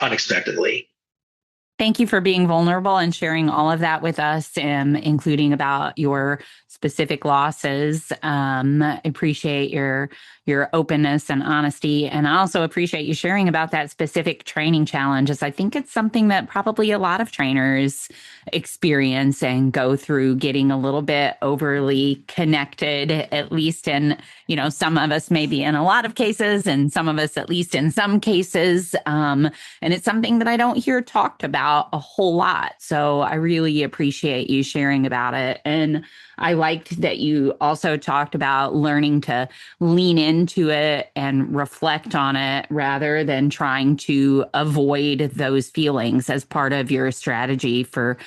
unexpectedly. Thank you for being vulnerable and sharing all of that with us, including about your specific losses. I appreciate your openness and honesty. And I also appreciate you sharing about that specific training challenge, as I think it's something that probably a lot of trainers experience and go through, getting a little bit overly connected, at least in, some of us maybe in a lot of cases, and some of us at least in some cases. And it's something that I don't hear talked about a whole lot. So I really appreciate you sharing about it. And I liked that you also talked about learning to lean into it and reflect on it rather than trying to avoid those feelings as part of your strategy for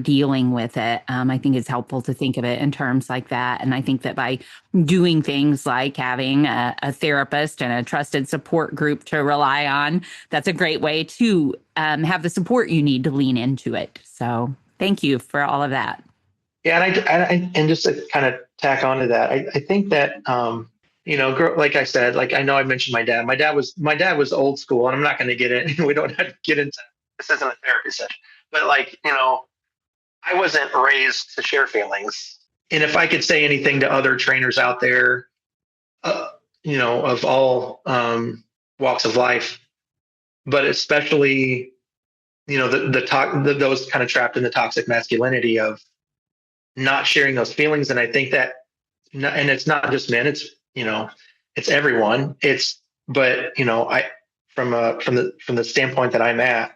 dealing with it. I think it's helpful to think of it in terms like that. And I think that by doing things like having a therapist and a trusted support group to rely on, that's a great way to have the support you need to lean into it. So thank you for all of that. Yeah, and just to kind of tack onto that, I think that like I said, I know I mentioned my dad. My dad was old school, and I'm not going to get in. We don't have to get into this. Isn't a therapy session, but I wasn't raised to share feelings. And if I could say anything to other trainers out there, of all walks of life, but especially those kind of trapped in the toxic masculinity of not sharing those feelings. And I think that, and it's not just men, it's everyone. I from the standpoint that I'm at,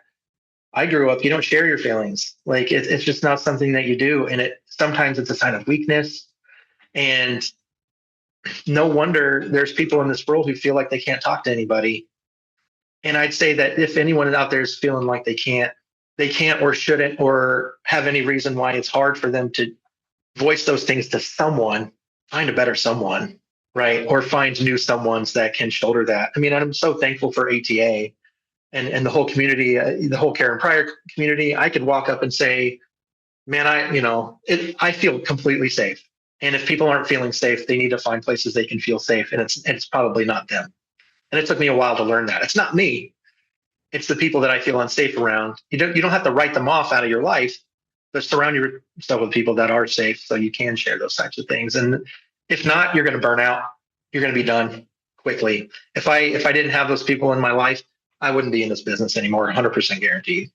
I grew up, you don't share your feelings. It's just not something that you do. And sometimes it's a sign of weakness. And no wonder there's people in this world who feel like they can't talk to anybody. And I'd say that if anyone out there is feeling like they can't or shouldn't or have any reason why it's hard for them to voice those things to someone, find a better someone, right? Or find new someones that can shoulder that. I mean, I'm so thankful for ATA and the whole community, the whole Karen Pryor community. I could walk up and say, man, I feel completely safe. And if people aren't feeling safe, they need to find places they can feel safe. And it's probably not them. And it took me a while to learn that. It's not me. It's the people that I feel unsafe around. You don't have to write them off out of your life, but surround yourself with people that are safe so you can share those types of things. And if not, you're going to burn out. You're going to be done quickly. If I didn't have those people in my life, I wouldn't be in this business anymore. 100% guaranteed.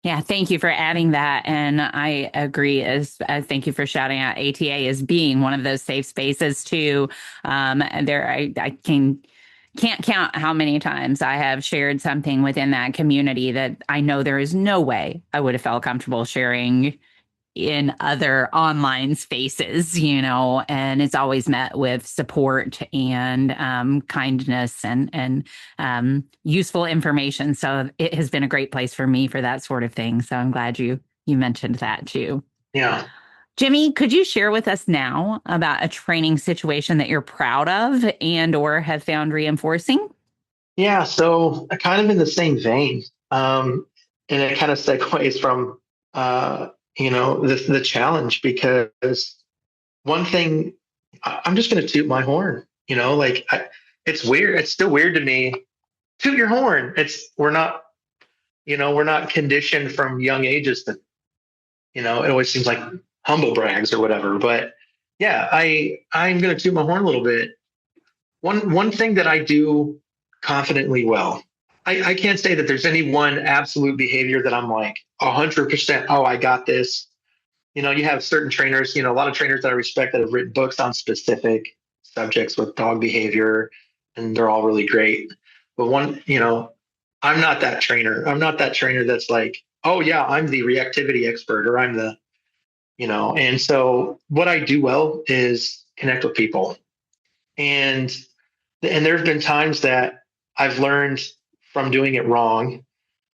Yeah, thank you for adding that. And I agree. Thank you for shouting out ATA as being one of those safe spaces too. I can't count how many times I have shared something within that community that I know there is no way I would have felt comfortable sharing in other online spaces, and it's always met with support and kindness and useful information. So it has been a great place for me for that sort of thing. So I'm glad you mentioned that too. Yeah. Jimmy, could you share with us now about a training situation that you're proud of and or have found reinforcing? Yeah. So kind of in the same vein, and it kind of segues from, the challenge, because one thing, I'm just going to toot my horn, it's weird. It's still weird to me. Toot your horn. We're not conditioned from young ages that, it always seems like humble brags or whatever, but yeah, I'm going to toot my horn a little bit. One thing that I do confidently well, I can't say that there's any one absolute behavior that I'm like 100%. Oh, I got this. You have certain trainers, a lot of trainers that I respect that have written books on specific subjects with dog behavior, and they're all really great. But I'm not that trainer. I'm not that trainer that's like, oh yeah, I'm the reactivity expert, or I'm the, and so what I do well is connect with people. And there's been times that I've learned from doing it wrong.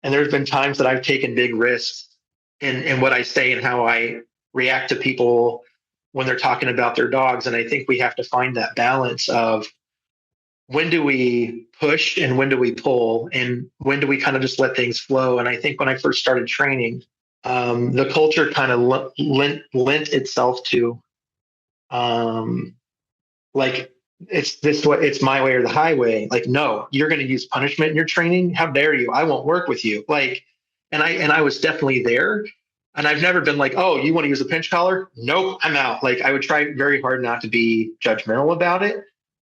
And there's been times that I've taken big risks in what I say and how I react to people when they're talking about their dogs. And I think we have to find that balance of when do we push and when do we pull, and when do we kind of just let things flow. And I think when I first started training, the culture kind of lent itself to like, it's this way, it's my way or the highway. Like, no, you're going to use punishment in your training. How dare you? I won't work with you. Like, and I was definitely there. And I've never been like, oh, you want to use a pinch collar? Nope, I'm out. Like, I would try very hard not to be judgmental about it,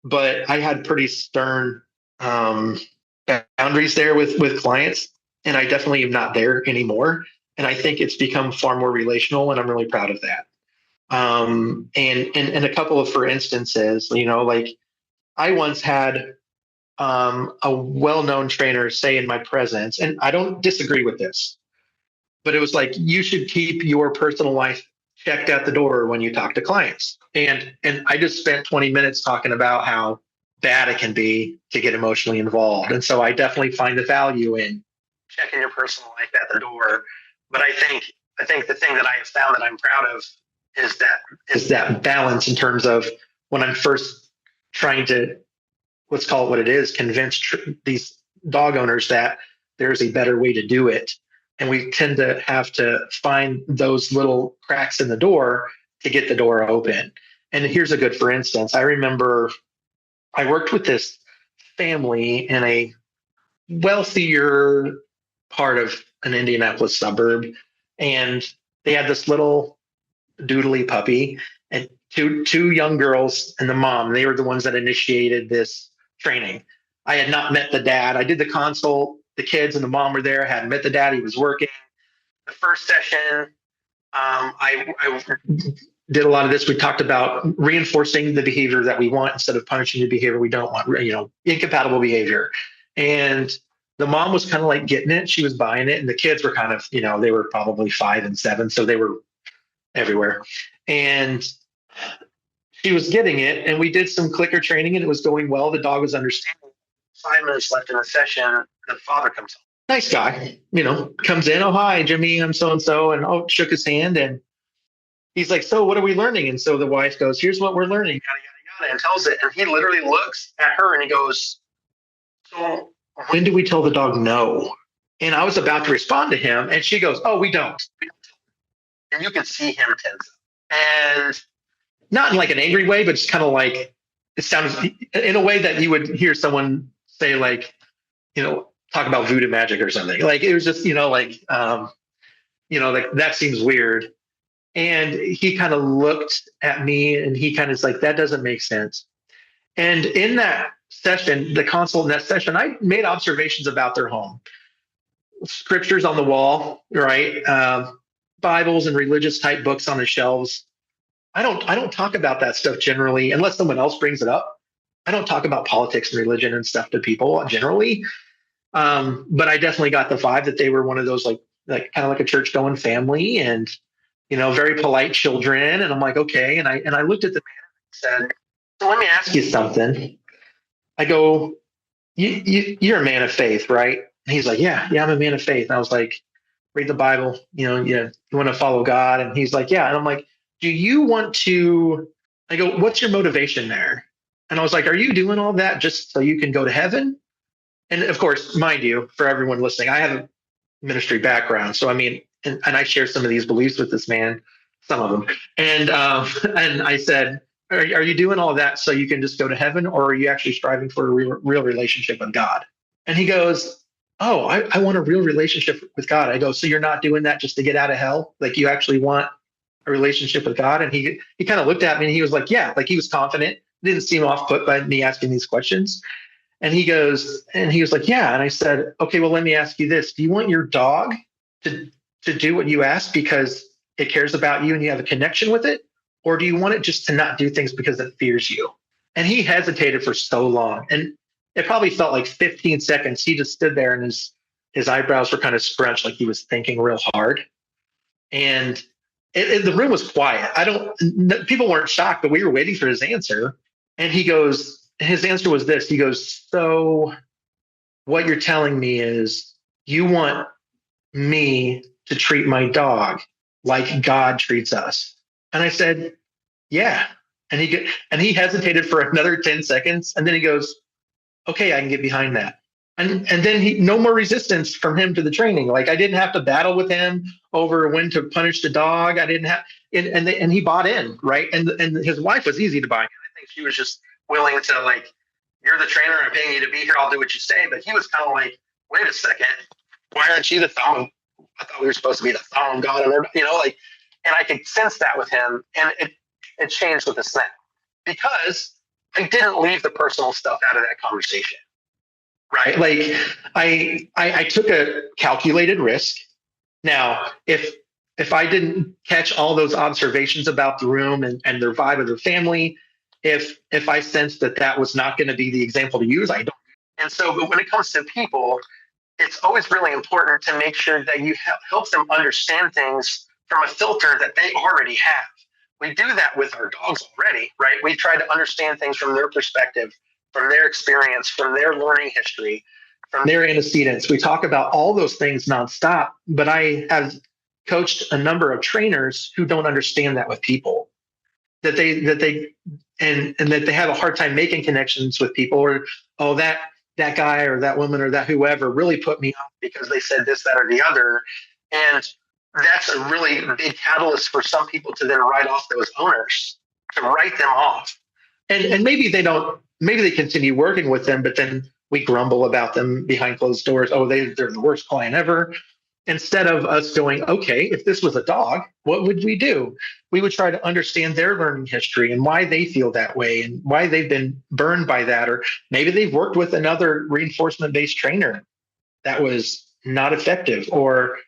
but I had pretty stern boundaries there with clients. And I definitely am not there anymore. And I think it's become far more relational, and I'm really proud of that. And a couple of, for instances, like I once had a well-known trainer say in my presence, and I don't disagree with this, but it was like, you should keep your personal life checked at the door when you talk to clients. And I just spent 20 minutes talking about how bad it can be to get emotionally involved. And so I definitely find the value in checking your personal life at the door. But I think the thing that I have found that I'm proud of is that balance in terms of when I'm first trying to, let's call it what it is, convince these dog owners that there's a better way to do it. And we tend to have to find those little cracks in the door to get the door open. And here's a good, for instance, I remember I worked with this family in a wealthier part of an Indianapolis suburb, and they had this little doodly puppy and two young girls and the mom. They were the ones that initiated this training. I had not met the dad. I did the consult. The kids and the mom were there. I hadn't met the dad. He was working. The first session, I did a lot of this. We talked about reinforcing the behavior that we want instead of punishing the behavior we don't want, incompatible behavior. And the mom was kind of like getting it. She was buying it. And the kids were kind of, they were probably 5 and 7. So they were everywhere. And she was getting it. And we did some clicker training and it was going well. The dog was understanding. 5 minutes left in the session, the father comes home. Nice guy, comes in. Oh, hi, Jimmy, I'm so-and-so. And shook his hand. And he's like, so what are we learning? And so the wife goes, here's what we're learning, yada, yada, yada, and tells it. And he literally looks at her and he goes, so when do we tell the dog no? And I was about to respond to him. And she goes, oh, we don't. And you can see him tense up. And not in like an angry way, but just kind of like, it sounds in a way that you would hear someone say, like, talk about voodoo magic or something. Like, it was just, like that seems weird. And he kind of looked at me and he kind of is like, that doesn't make sense. And in that session, the consult in that session, I made observations about their home. Scriptures on the wall, right? Bibles and religious type books on the shelves. I don't talk about that stuff generally unless someone else brings it up. I don't talk about politics and religion and stuff to people generally. But I definitely got the vibe that they were one of those like kind of like a church going family and, very polite children. And I'm like, okay. And I looked at the man and said, so let me ask you something. I go, you're a man of faith, right? And he's like, yeah, I'm a man of faith. And I was like, read the Bible, you want to follow God. And he's like, yeah. And I'm like, do you want to, I go, what's your motivation there? And I was like, are you doing all that just so you can go to heaven? And of course, mind you, for everyone listening, I have a ministry background. So, I mean, and I share some of these beliefs with this man, some of them. And I said, are you doing all that so you can just go to heaven? Or are you actually striving for a real relationship with God? And he goes, oh, I want a real relationship with God. I go, so you're not doing that just to get out of hell? Like, you actually want a relationship with God? And he kind of looked at me and he was like, yeah, like he was confident. Didn't seem off put by me asking these questions. And he was like, yeah. And I said, okay, well, let me ask you this. Do you want your dog to do what you ask because it cares about you and you have a connection with it? Or do you want it just to not do things because it fears you? And he hesitated for so long. And it probably felt like 15 seconds. He just stood there and his eyebrows were kind of scrunched, like he was thinking real hard. And the room was quiet. People weren't shocked, but we were waiting for his answer. And his answer was this. He goes, so what you're telling me is you want me to treat my dog like God treats us. And I said, yeah. And he hesitated for another 10 seconds. And then he goes, okay, I can get behind that. And then no more resistance from him to the training. Like, I didn't have to battle with him over when to punish the dog. I didn't have, and he bought in, right? And his wife was easy to buy in. I think she was just willing to, like, you're the trainer, I'm paying you to be here, I'll do what you say. But he was kind of like, wait a second, why aren't you the thumb? I thought we were supposed to be the thumb God, and I could sense that with him, and it changed with a snap because I didn't leave the personal stuff out of that conversation. Right. Like, I took a calculated risk. Now, if I didn't catch all those observations about the room and their vibe of their family, if I sensed that was not going to be the example to use, I don't. And so, but when it comes to people, it's always really important to make sure that you help them understand things from a filter that they already have. We do that with our dogs already, right? We try to understand things from their perspective, from their experience, from their learning history, from their antecedents. We talk about all those things nonstop, but I have coached a number of trainers who don't understand that with people, that they have a hard time making connections with people, or, oh, that guy or that woman or that whoever really put me off because they said this, that, or the other. And that's a really big catalyst for some people to then write off those owners, to write them off. And maybe they continue working with them, but then we grumble about them behind closed doors. Oh, they're the worst client ever. Instead of us going, okay, if this was a dog, what would we do? We would try to understand their learning history and why they feel that way and why they've been burned by that. Or maybe they've worked with another reinforcement-based trainer that was not effective. Or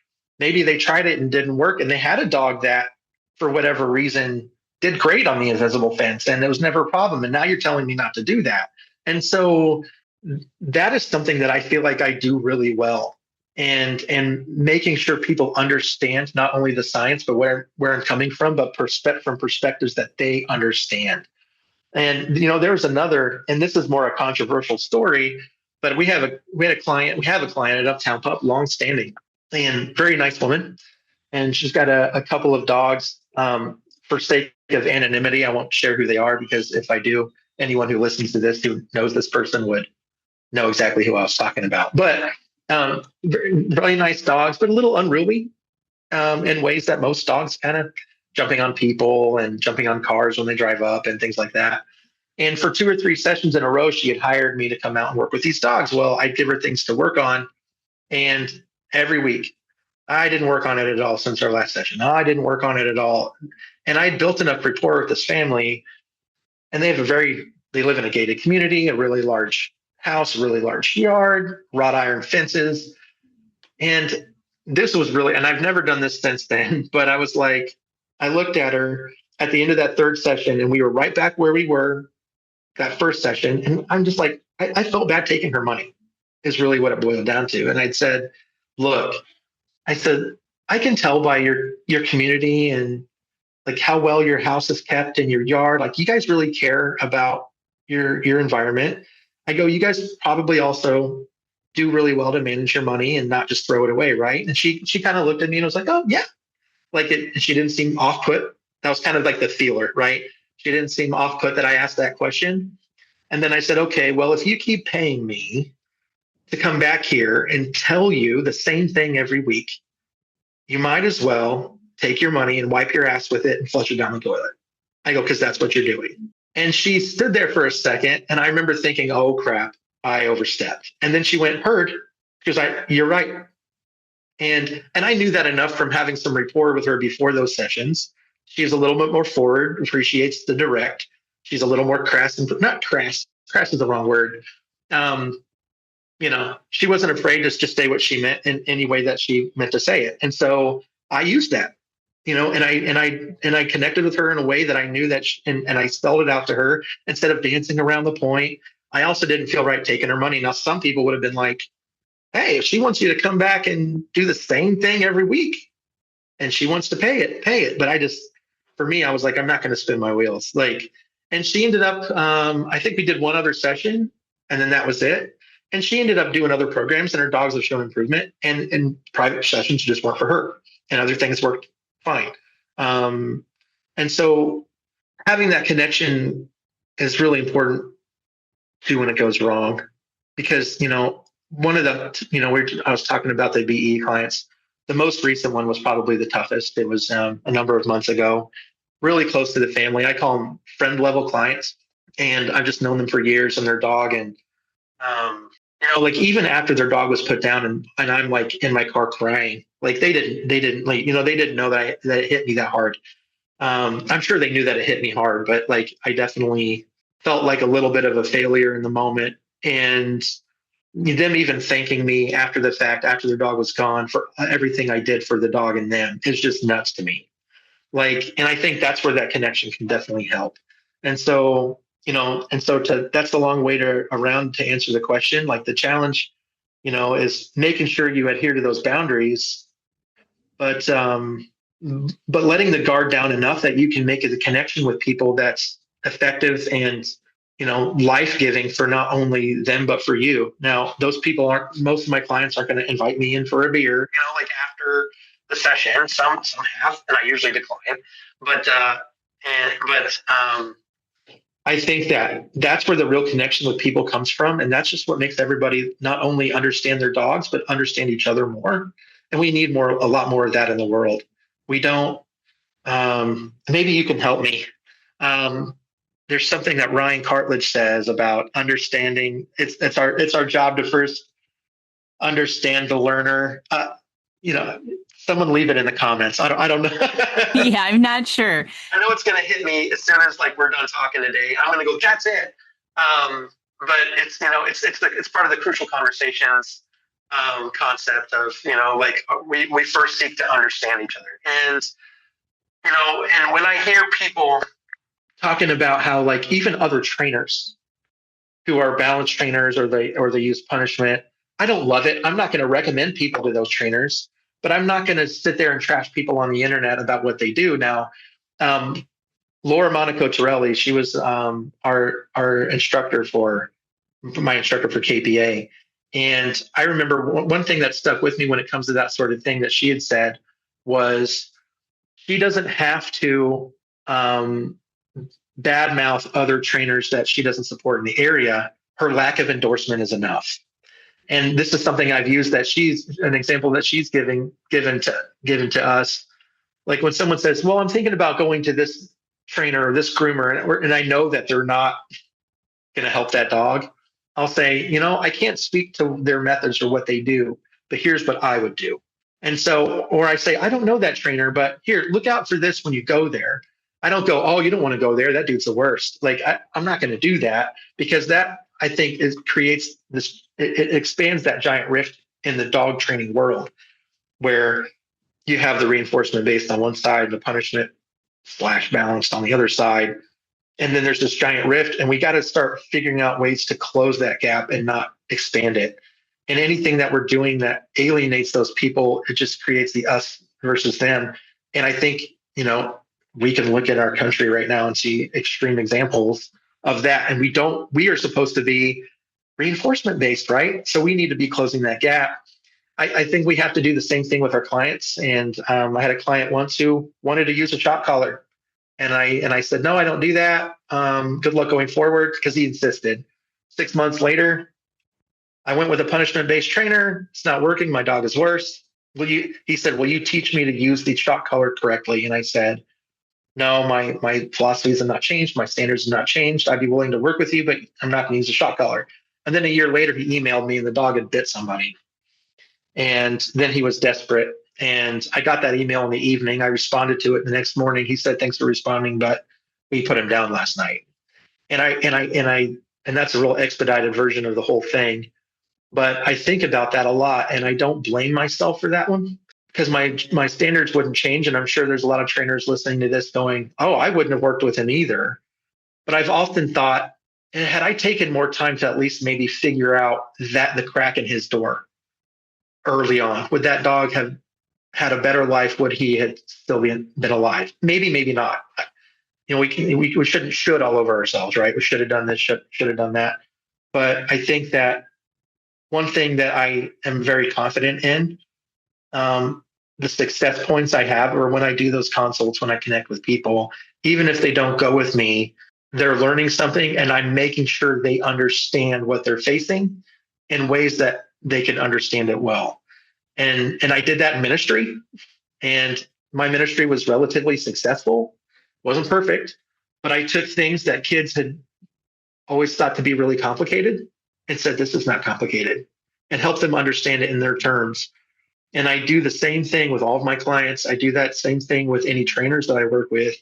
maybe they tried it and didn't work and they had a dog that, for whatever reason, did great on the invisible fence and it was never a problem. And now you're telling me not to do that. And so that is something that I feel like I do really well. And making sure people understand not only the science, but where I'm coming from, but from perspectives that they understand. And, there's another, and this is more a controversial story. But we have a client at Uptown Pup, long standing and very nice woman. And she's got a couple of dogs. For sake of anonymity, I won't share who they are, because if I do, anyone who listens to this who knows this person would know exactly who I was talking about. But really nice dogs, but a little unruly in ways that most dogs, kind of jumping on people and jumping on cars when they drive up and things like that. And for 2 or 3 sessions in a row, she had hired me to come out and work with these dogs. Well, I'd give her things to work on. And every week, I didn't work on it at all since our last session. No, I didn't work on it at all. And I built enough rapport with this family, and they live in a gated community, a really large house, a really large yard, wrought iron fences. And this was really, and I've never done this since then, but I was like, I looked at her at the end of that 3rd session, and we were right back where we were that 1st session. And I'm just like, I felt bad taking her money, is really what it boiled down to. And I'd said, look, I said, I can tell by your community and like how well your house is kept in your yard. Like, you guys really care about your environment. I go, you guys probably also do really well to manage your money and not just throw it away, right? And she kind of looked at me and was like, oh yeah. Like, she didn't seem off put. That was kind of like the feeler, right? She didn't seem off put that I asked that question. And then I said, okay, well, if you keep paying me to come back here and tell you the same thing every week, you might as well take your money and wipe your ass with it and flush it down the toilet. I go, because that's what you're doing. And she stood there for a second, and I remember thinking, oh crap, I overstepped. And then she went, heard, because you're right. And I knew that enough from having some rapport with her before those sessions. She's a little bit more forward, appreciates the direct. She's a little more crass, and not crass. Crass is the wrong word. She wasn't afraid to just say what she meant in any way that she meant to say it. And so I used that, and I connected with her in a way that I knew that, and I spelled it out to her instead of dancing around the point. I also didn't feel right taking her money. Now, some people would have been like, hey, if she wants you to come back and do the same thing every week and she wants to pay it. But for me, I was like, I'm not going to spin my wheels. And she ended up, I think we did one other session, and then that was it. And she ended up doing other programs, and her dogs have shown improvement, and private sessions just weren't for her, and other things worked fine. And so having that connection is really important too when it goes wrong, because, one of the, I was talking about the BE clients. The most recent one was probably the toughest. It was a number of months ago, really close to the family. I call them friend level clients, and I've just known them for years, and their dog. And, even after their dog was put down, and I'm like in my car crying, like they didn't know that it hit me that hard. I'm sure they knew that it hit me hard, but I definitely felt like a little bit of a failure in the moment. And them even thanking me after the fact, after their dog was gone, for everything I did for the dog and them, is just nuts to me. And I think that's where that connection can definitely help. And so, that's the long way around to answer the question. The challenge, is making sure you adhere to those boundaries, but letting the guard down enough that you can make a connection with people that's effective and, life-giving for not only them, but for you. Now, those people most of my clients aren't going to invite me in for a beer, after the session. Some have, and I usually decline. But I think that's where the real connection with people comes from. And that's just what makes everybody not only understand their dogs, but understand each other more. And we need a lot more of that in the world. We don't, maybe you can help me. There's something that Ryan Cartledge says about understanding. It's our job to first understand the learner. Someone leave it in the comments. I don't know. Yeah, I'm not sure. I know it's going to hit me as soon as we're done talking today. I'm going to go, that's it. But it's part of the crucial conversations concept of, we first seek to understand each other. And when I hear people talking about how even other trainers who are balance trainers or they use punishment, I don't love it. I'm not going to recommend people to those trainers, but I'm not going to sit there and trash people on the internet about what they do. Now, Laura Monaco Torelli, she was our instructor for my instructor for KPA. And I remember one thing that stuck with me when it comes to that sort of thing that she had said was she doesn't have to badmouth other trainers that she doesn't support in the area. Her lack of endorsement is enough. And this is something I've used that she's an example that she's given to us. Like when someone says, well, I'm thinking about going to this trainer or this groomer, and I know that they're not going to help that dog. I'll say, I can't speak to their methods or what they do, but here's what I would do. And so, or I say, I don't know that trainer, but here, look out for this when you go there. I don't go, oh, you don't want to go there. That dude's the worst. Like, I'm not going to do that, because that, I think, creates this, it expands that giant rift in the dog training world, where you have the reinforcement based on one side, the punishment / balanced on the other side. And then there's this giant rift, and we got to start figuring out ways to close that gap and not expand it. And anything that we're doing that alienates those people, it just creates the us versus them. And I think, we can look at our country right now and see extreme examples of that. And we are supposed to be reinforcement based, right? So we need to be closing that gap. I think we have to do the same thing with our clients. And I had a client once who wanted to use a shock collar. And I said, no, I don't do that. Good luck going forward, because he insisted. 6 months later, I went with a punishment-based trainer. It's not working. My dog is worse. He said, will you teach me to use the shock collar correctly? And I said, no, my philosophies have not changed. My standards have not changed. I'd be willing to work with you, but I'm not going to use a shock collar. And then a year later, he emailed me, and the dog had bit somebody. And then he was desperate. And I got that email in the evening. I responded to it the next morning. He said, thanks for responding, but we put him down last night. And that's a real expedited version of the whole thing. But I think about that a lot, and I don't blame myself for that one, because my standards wouldn't change. And I'm sure there's a lot of trainers listening to this going, oh, I wouldn't have worked with him either. But I've often thought, had I taken more time to at least maybe figure out the crack in his door early on, would that dog have had a better life? Would he have still been alive? Maybe, maybe not. We shouldn't should all over ourselves, right? We should have done this, should have done that. But I think that one thing that I am very confident in, the success points I have, or when I do those consults, when I connect with people, even if they don't go with me, they're learning something, and I'm making sure they understand what they're facing in ways that they can understand it well. And I did that in ministry, and my ministry was relatively successful. Wasn't perfect, but I took things that kids had always thought to be really complicated and said, this is not complicated, and help them understand it in their terms. And I do the same thing with all of my clients. I do that same thing with any trainers that I work with.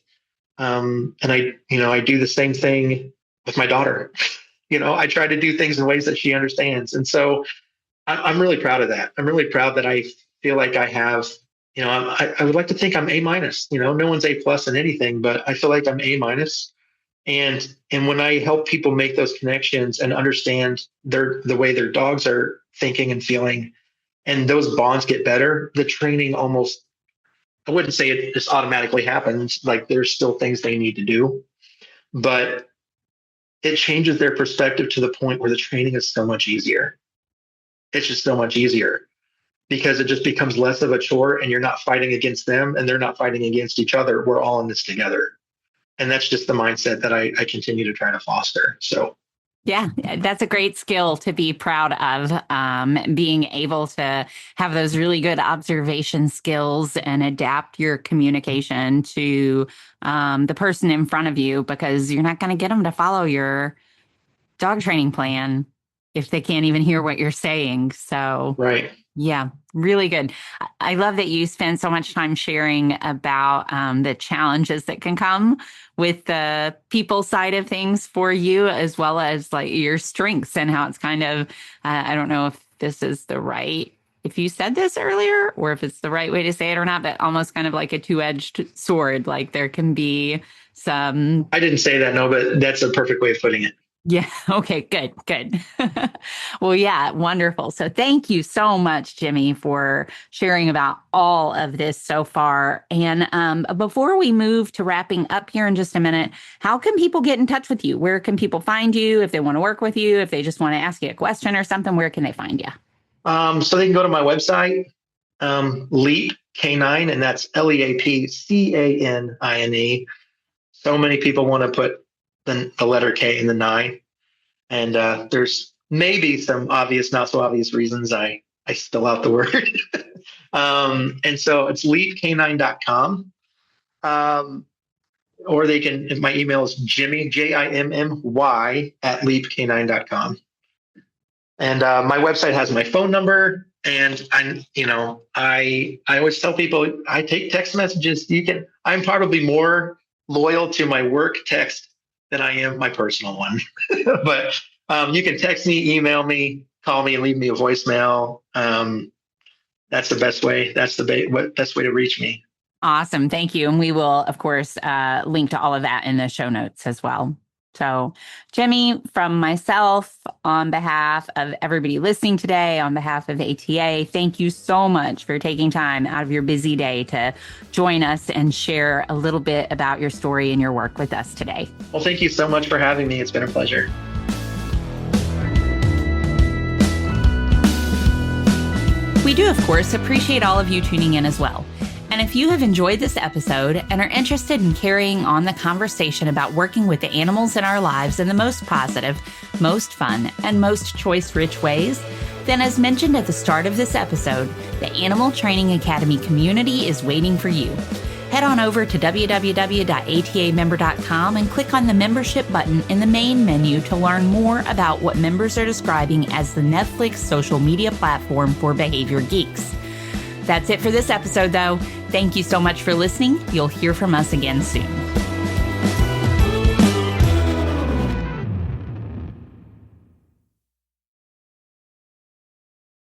And I do the same thing with my daughter. I try to do things in ways that she understands. And so I'm really proud of that. I'm really proud that I feel like I have, I would like to think I'm A-. No one's A+ in anything, but I feel like I'm A-. And when I help people make those connections and understand the way their dogs are thinking and feeling, and those bonds get better, the training almost, I wouldn't say it just automatically happens. Like, there's still things they need to do, but it changes their perspective to the point where the training is so much easier. It's just so much easier, because it just becomes less of a chore, and you're not fighting against them and they're not fighting against each other. We're all in this together. And that's just the mindset that I continue to try to foster. So, yeah, that's a great skill to be proud of, being able to have those really good observation skills and adapt your communication to the person in front of you, because you're not going to get them to follow your dog training plan if they can't even hear what you're saying. So, right. Yeah, really good. I love that you spend so much time sharing about the challenges that can come with the people side of things for you, as well as like your strengths and how it's kind of, I don't know if this is if you said this earlier or if it's the right way to say it or not, but almost kind of like a two-edged sword. Like there can be some. I didn't say that, no, but that's a perfect way of putting it. Yeah. Okay. Good. Good. Well, yeah. Wonderful. So thank you so much, Jimmy, for sharing about all of this so far. And before we move to wrapping up here in just a minute, how can people get in touch with you? Where can people find you if they want to work with you? If they just want to ask you a question or something, where can they find you? So they can go to my website, Leap Canine, and that's LeapCanine. So many people want to put the letter K in the 9. And there's maybe some obvious, not so obvious reasons I spill out the word. And so it's leapcanine.com. Or they can, if my email is Jimmy, Jimmy at leapcanine.com. And my website has my phone number. And I always tell people I take text messages. I'm probably more loyal to my work text than I am my personal one. But you can text me, email me, call me, and leave me a voicemail. That's the best way. That's the best way to reach me. Awesome. Thank you. And we will, of course, link to all of that in the show notes as well. So, Jimmy, from myself, on behalf of everybody listening today, on behalf of ATA, thank you so much for taking time out of your busy day to join us and share a little bit about your story and your work with us today. Well, thank you so much for having me. It's been a pleasure. We do, of course, appreciate all of you tuning in as well. And if you have enjoyed this episode and are interested in carrying on the conversation about working with the animals in our lives in the most positive, most fun, and most choice-rich ways, then as mentioned at the start of this episode, the Animal Training Academy community is waiting for you. Head on over to www.atamember.com and click on the membership button in the main menu to learn more about what members are describing as the Netflix social media platform for behavior geeks. That's it for this episode, though. Thank you so much for listening. You'll hear from us again soon.